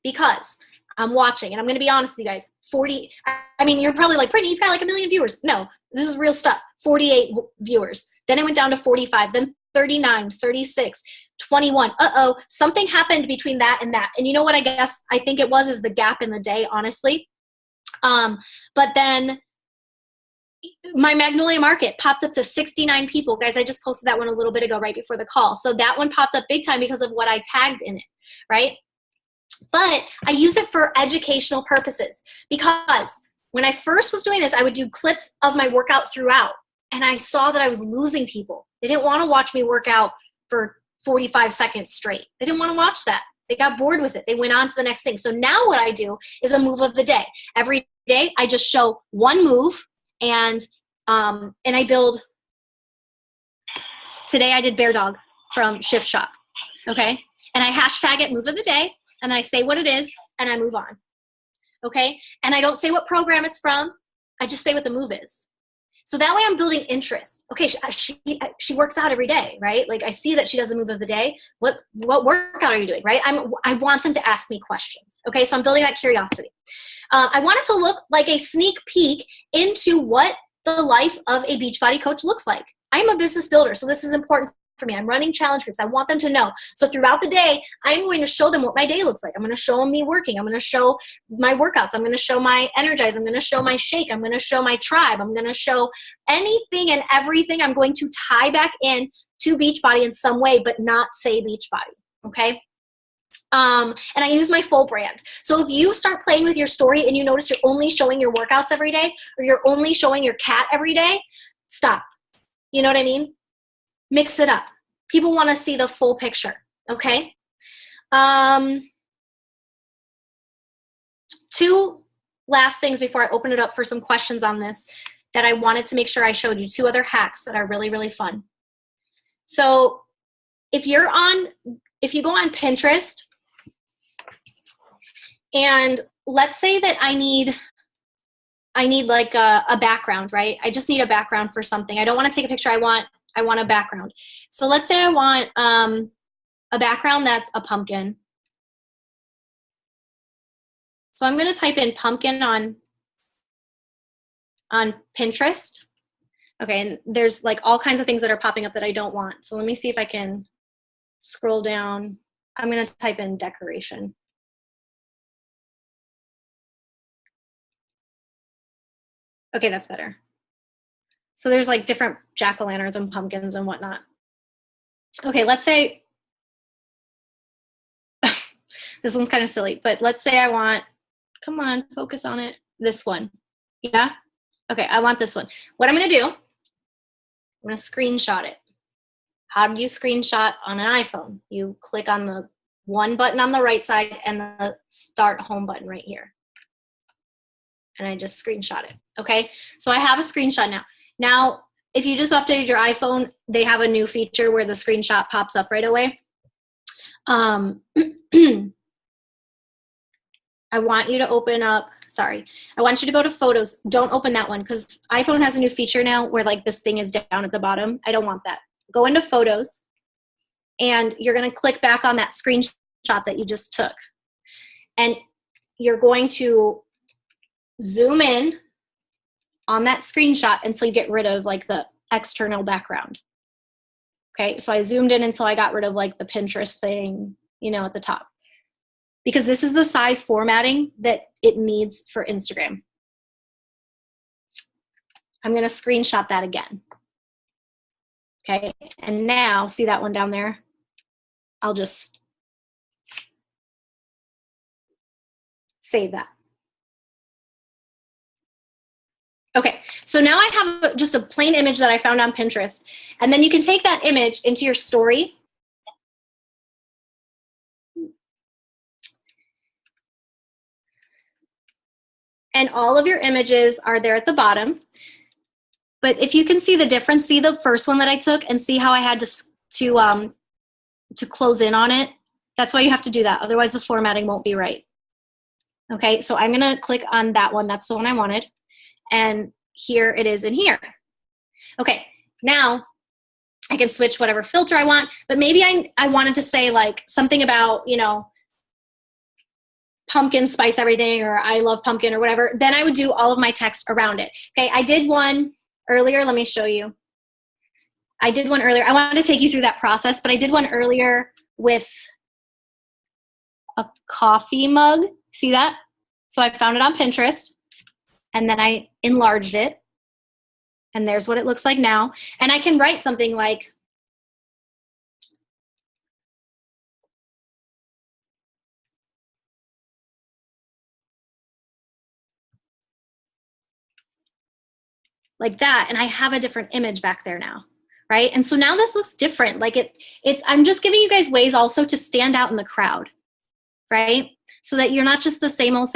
Because I'm watching, and I'm going to be honest with you guys, you're probably like, Brittany, you've got like 1 million viewers. No, this is real stuff. 48 viewers. Then it went down to 45, then 39, 36, 21. Something happened between that and that. And you know what I think it was is the gap in the day, honestly. But then my Magnolia Market popped up to 69 people. Guys, I just posted that one a little bit ago right before the call. So that one popped up big time because of what I tagged in it, right? But I use it for educational purposes, because when I first was doing this, I would do clips of my workout throughout, and I saw that I was losing people. They didn't want to watch me work out for 45 seconds straight. They didn't want to watch that. They got bored with it. They went on to the next thing. So now what I do is a move of the day. Every day I just show one move, and I build. Today I did Bear Dog from Shift Shop, okay? And I hashtag it move of the day, and I say what it is, and I move on, okay? And I don't say what program it's from. I just say what the move is. So that way I'm building interest. Okay, she works out every day, right? Like I see that she does the move of the day. What workout are you doing, right? I want them to ask me questions, okay? So I'm building that curiosity. I want it to look like a sneak peek into what the life of a Beachbody coach looks like. I'm a business builder, so this is important for me. I'm running challenge groups. I want them to know. So throughout the day, I'm going to show them what my day looks like. I'm going to show them me working. I'm going to show my workouts. I'm going to show my energize. I'm going to show my shake. I'm going to show my tribe. I'm going to show anything and everything. I'm going to tie back in to Beachbody in some way, but not say Beachbody. Okay. And I use my full brand. So if you start playing with your story and you notice you're only showing your workouts every day, or you're only showing your cat every day, stop. You know what I mean? Mix it up. People want to see the full picture, okay? Two last things before I open it up for some questions on this that I wanted to make sure I showed you. 2 other hacks that are really, really fun. So if you go on Pinterest, and let's say that I need like a background, right? I just need a background for something. I don't want to take a picture. I want a background. So let's say I want a background that's a pumpkin. So I'm going to type in pumpkin on Pinterest. Okay, and there's like all kinds of things that are popping up that I don't want. So let me see if I can scroll down. I'm going to type in decoration. Okay, that's better. So there's like different jack-o'-lanterns and pumpkins and whatnot. Okay, let's say, this one's kind of silly, but let's say I want, come on, focus on it, this one. Yeah? Okay, I want this one. What I'm going to do, I'm going to screenshot it. How do you screenshot on an iPhone? You click on the one button on the right side and the start home button right here. And I just screenshot it, okay? So I have a screenshot now. Now, if you just updated your iPhone, they have a new feature where the screenshot pops up right away. I want you to open up, I want you to go to Photos. Don't open that one because iPhone has a new feature now where like this thing is down at the bottom. I don't want that. Go into Photos, and you're going to click back on that screenshot that you just took. And you're going to zoom in on that screenshot until you get rid of like the external background. Okay, so I zoomed in until I got rid of like the Pinterest thing, you know, at the top. Because this is the size formatting that it needs for Instagram. I'm gonna screenshot that again. Okay, and now, see that one down there? I'll just save that. Okay, so now I have just a plain image that I found on Pinterest, and then you can take that image into your story. And all of your images are there at the bottom. But if you can see the difference, see the first one that I took and see how I had to close in on it? That's why you have to do that. Otherwise the formatting won't be right. Okay, so I'm gonna click on that one. That's the one I wanted. And here it is in here. Okay, now I can switch whatever filter I want, but maybe I wanted to say like something about, you know, pumpkin spice everything, or I love pumpkin or whatever. Then I would do all of my text around it. Okay, I did one earlier. Let me show you. I did one earlier. I wanted to take you through that process, but I did one earlier with a coffee mug. See that? So I found it on Pinterest, and then I enlarged it, and there's what it looks like now. And I can write something like, that, and I have a different image back there now, right? And so now this looks different. Like I'm just giving you guys ways also to stand out in the crowd, right? So that you're not just the same old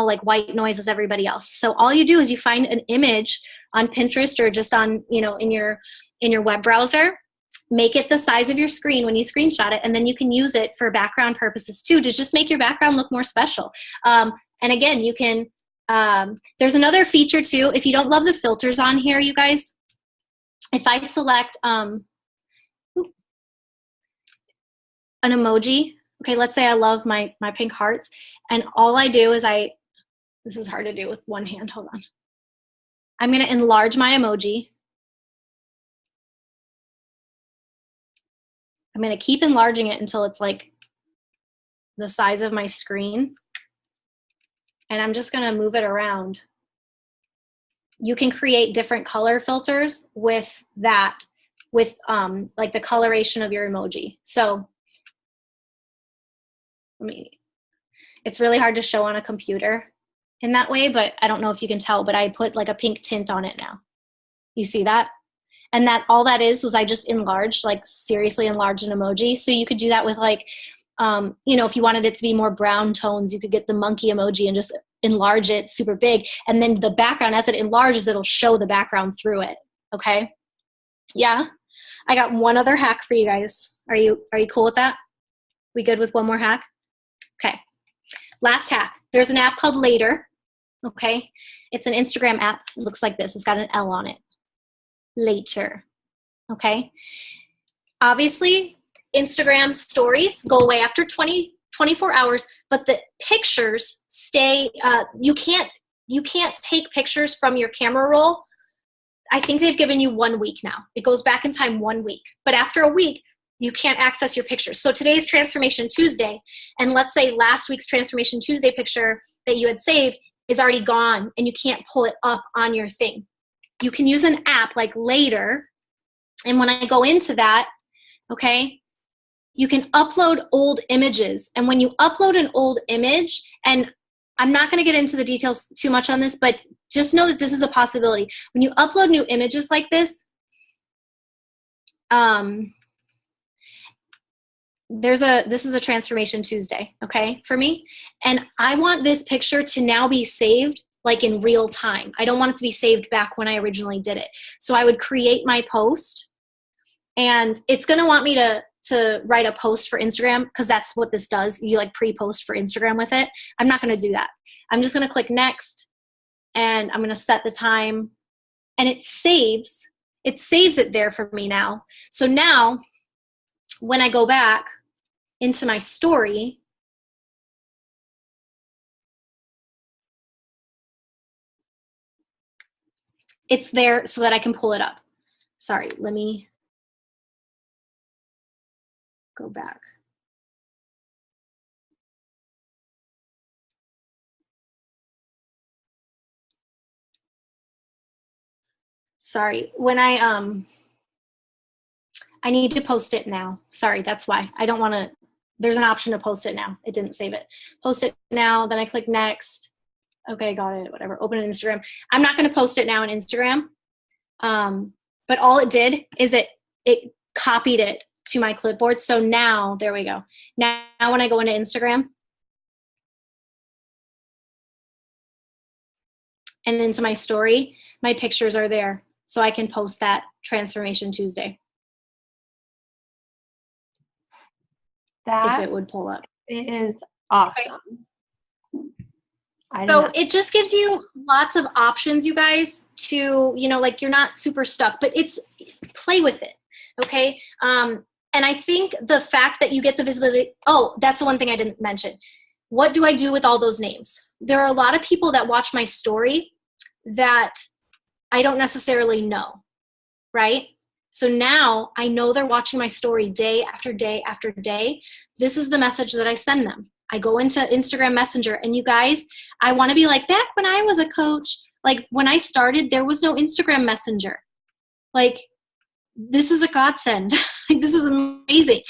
like white noise as everybody else. So all you do is you find an image on Pinterest or just on, you know, in your web browser, make it the size of your screen when you screenshot it, and then you can use it for background purposes too, to just make your background look more special. And again, you can, there's another feature too. If you don't love the filters on here, you guys, if I select an emoji, okay, let's say I love my pink hearts, and all I do is this is hard to do with one hand, hold on. I'm gonna enlarge my emoji. I'm gonna keep enlarging it until it's like the size of my screen. And I'm just gonna move it around. You can create different color filters with that, with like the coloration of your emoji. So, it's really hard to show on a computer in that way, but I don't know if you can tell, but I put like a pink tint on it now. You see that? And that all that was I just enlarged, like seriously enlarged an emoji. So you could do that with like, you know, if you wanted it to be more brown tones, you could get the monkey emoji and just enlarge it super big. And then the background, as it enlarges, it'll show the background through it. Okay? Yeah? I got one other hack for you guys. Are you cool with that? We good with one more hack? Okay. Last hack. There's an app called Later. Okay? It's an Instagram app. It looks like this. It's got an L on it. Later. Okay? Obviously, Instagram stories go away after 24 hours, but the pictures stay, you can't take pictures from your camera roll. I think they've given you 1 week now. It goes back in time 1 week. But after a week, you can't access your pictures. So today's Transformation Tuesday, and let's say last week's Transformation Tuesday picture that you had saved is already gone and you can't pull it up on your thing. You can use an app like Later, and when I go into that, okay, you can upload old images. And when you upload an old image, and I'm not going to get into the details too much on this, but just know that this is a possibility. When you upload new images like this, this is a Transformation Tuesday, okay, for me. And I want this picture to now be saved like in real time. I don't want it to be saved back when I originally did it. So I would create my post, and it's going to want me to write a post for Instagram, because that's what this does. You like pre-post for Instagram with it. I'm not going to do that. I'm just going to click next, and I'm going to set the time, and it saves it there for me now. So now when I go back into my story, it's there so that I can pull it up. Sorry, let me go back. Sorry, when I need to post it now. Sorry, that's why. I don't want to, there's an option to post it now. It didn't save it. Post it now, then I click next. Okay, got it, whatever. Open an Instagram. I'm not going to post it now on Instagram. But all it did is it copied it to my clipboard. So now, there we go. Now when I go into Instagram and into my story, my pictures are there. So I can post that Transformation Tuesday. That if it would pull up. is awesome. So it just gives you lots of options, you guys, to, you know, like you're not super stuck, but it's play with it. Okay. And I think the fact that you get the visibility, oh, that's the one thing I didn't mention. What do I do with all those names? There are a lot of people that watch my story that I don't necessarily know, right? So now I know they're watching my story day after day after day. This is the message that I send them. I go into Instagram Messenger, and you guys, I want to be like, back when I was a coach, like when I started, there was no Instagram Messenger. Like, this is a godsend. Like, this is amazing.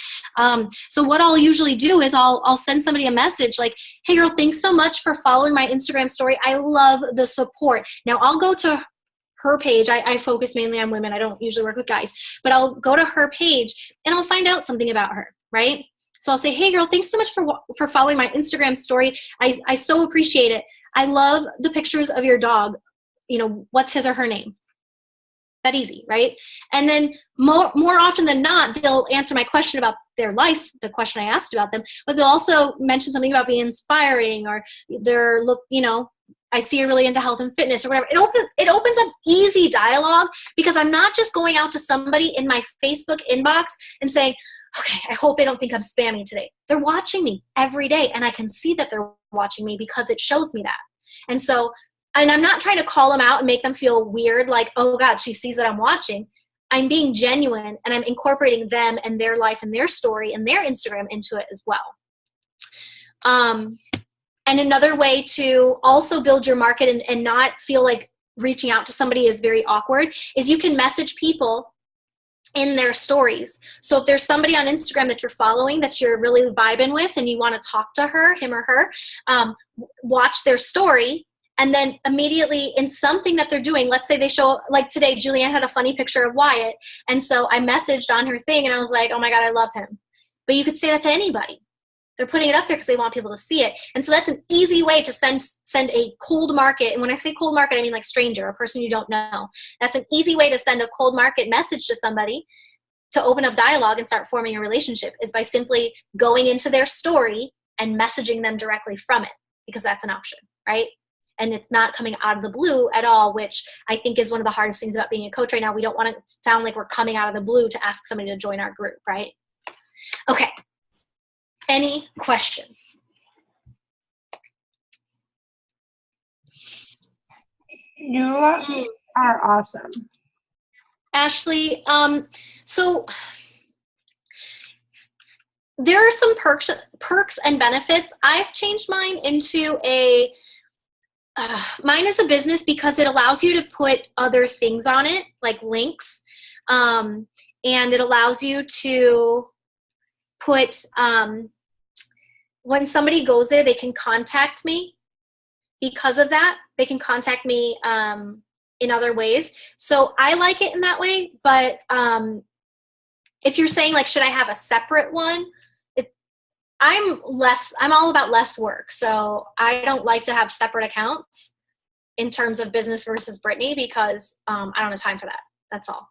So what I'll usually do is I'll send somebody a message like, hey girl, thanks so much for following my Instagram story. I love the support. Now I'll go to her page. I focus mainly on women. I don't usually work with guys, but I'll go to her page and I'll find out something about her, right? So I'll say, hey girl, thanks so much for following my Instagram story. I so appreciate it. I love the pictures of your dog. You know, what's his or her name? That easy, right? And then more often than not, they'll answer my question about their life, the question I asked about them, but they'll also mention something about being inspiring, or they're I see you're really into health and fitness or whatever. It opens up easy dialogue, because I'm not just going out to somebody in my Facebook inbox and saying, okay, I hope they don't think I'm spamming today. They're watching me every day, and I can see that they're watching me because it shows me that. And so, and I'm not trying to call them out and make them feel weird, like, oh God, she sees that I'm watching. I'm being genuine, and I'm incorporating them and their life and their story and their Instagram into it as well. And another way to also build your market and not feel like reaching out to somebody is very awkward is you can message people in their stories. So if there's somebody on Instagram that you're following that you're really vibing with and you want to talk to her, him or her, watch their story, and then immediately in something that they're doing, let's say they show, like today, Julianne had a funny picture of Wyatt. And so I messaged on her thing and I was like, oh my God, I love him. But you could say that to anybody. They're putting it up there because they want people to see it. And so that's an easy way to send a cold market. And when I say cold market, I mean like stranger, a person you don't know. That's an easy way to send a cold market message to somebody to open up dialogue and start forming a relationship, is by simply going into their story and messaging them directly from it, because that's an option, right? And it's not coming out of the blue at all, which I think is one of the hardest things about being a coach right now. We don't want to sound like we're coming out of the blue to ask somebody to join our group, right? Okay. Any questions? You are awesome. Ashley, so there are some perks and benefits. I've changed mine into mine is a business because it allows you to put other things on it, like links, and it allows you to put, when somebody goes there, they can contact me. Because of that, they can contact me in other ways. So I like it in that way. But if you're saying, like, should I have a separate one? I'm all about less work. So I don't like to have separate accounts in terms of business versus Brittany, because I don't have time for that. That's all.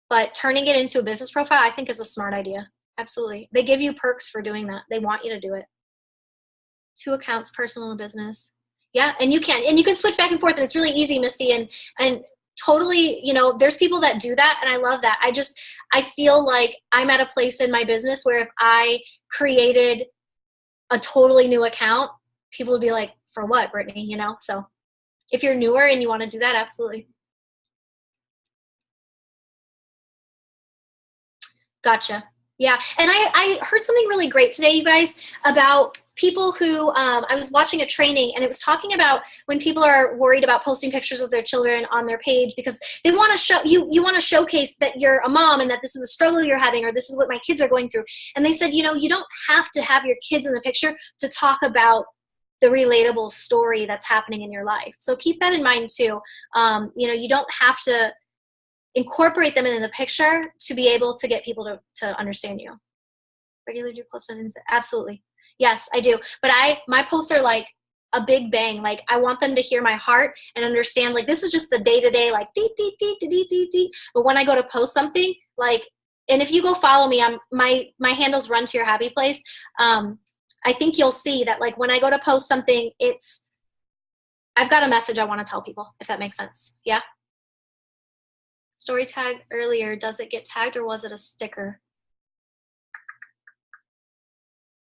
But turning it into a business profile, I think, is a smart idea. Absolutely. They give you perks for doing that. They want you to do it. 2 accounts, personal and business. Yeah, and you can switch back and forth, and it's really easy, Misty, and totally, there's people that do that, and I love that. I feel like I'm at a place in my business where if I created a totally new account, people would be like, for what, Brittany? So if you're newer and you want to do that, absolutely. Gotcha. Yeah. And I heard something really great today, you guys, about people who, I was watching a training and it was talking about when people are worried about posting pictures of their children on their page because they want to show, you want to showcase that you're a mom and that this is a struggle you're having or this is what my kids are going through. And they said, you know, you don't have to have your kids in the picture to talk about the relatable story that's happening in your life. So keep that in mind too. You know, you don't have to incorporate them in the picture to be able to get people to understand you. Regularly do post on Insta? Absolutely. Yes, I do. But my posts are like a big bang. Like I want them to hear my heart and understand like this is just the day-to-day like dee, dee, dee, dee, dee, dee, dee. But when I go to post something like, and if you go follow me, my handles Run to Your Happy Place. I think you'll see that like when I go to post something, I've got a message I want to tell people, if that makes sense. Yeah. Story tag earlier, does it get tagged or was it a sticker?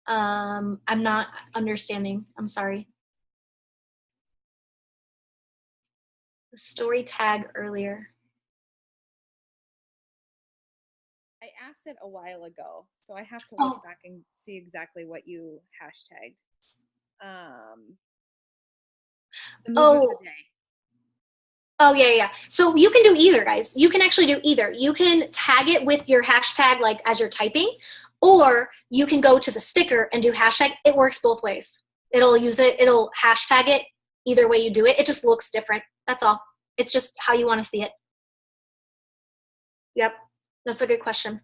I'm not understanding. I'm sorry. The story tag earlier. I asked it a while ago, so I have to look back and see exactly what you hashtagged. The movement of the day. Oh, yeah. So you can do either, guys. You can actually do either. You can tag it with your hashtag like as you're typing, or you can go to the sticker and do hashtag. It works both ways. It'll use it. It'll hashtag it. Either way you do it, it just looks different. That's all. It's just how you want to see it. Yep. That's a good question.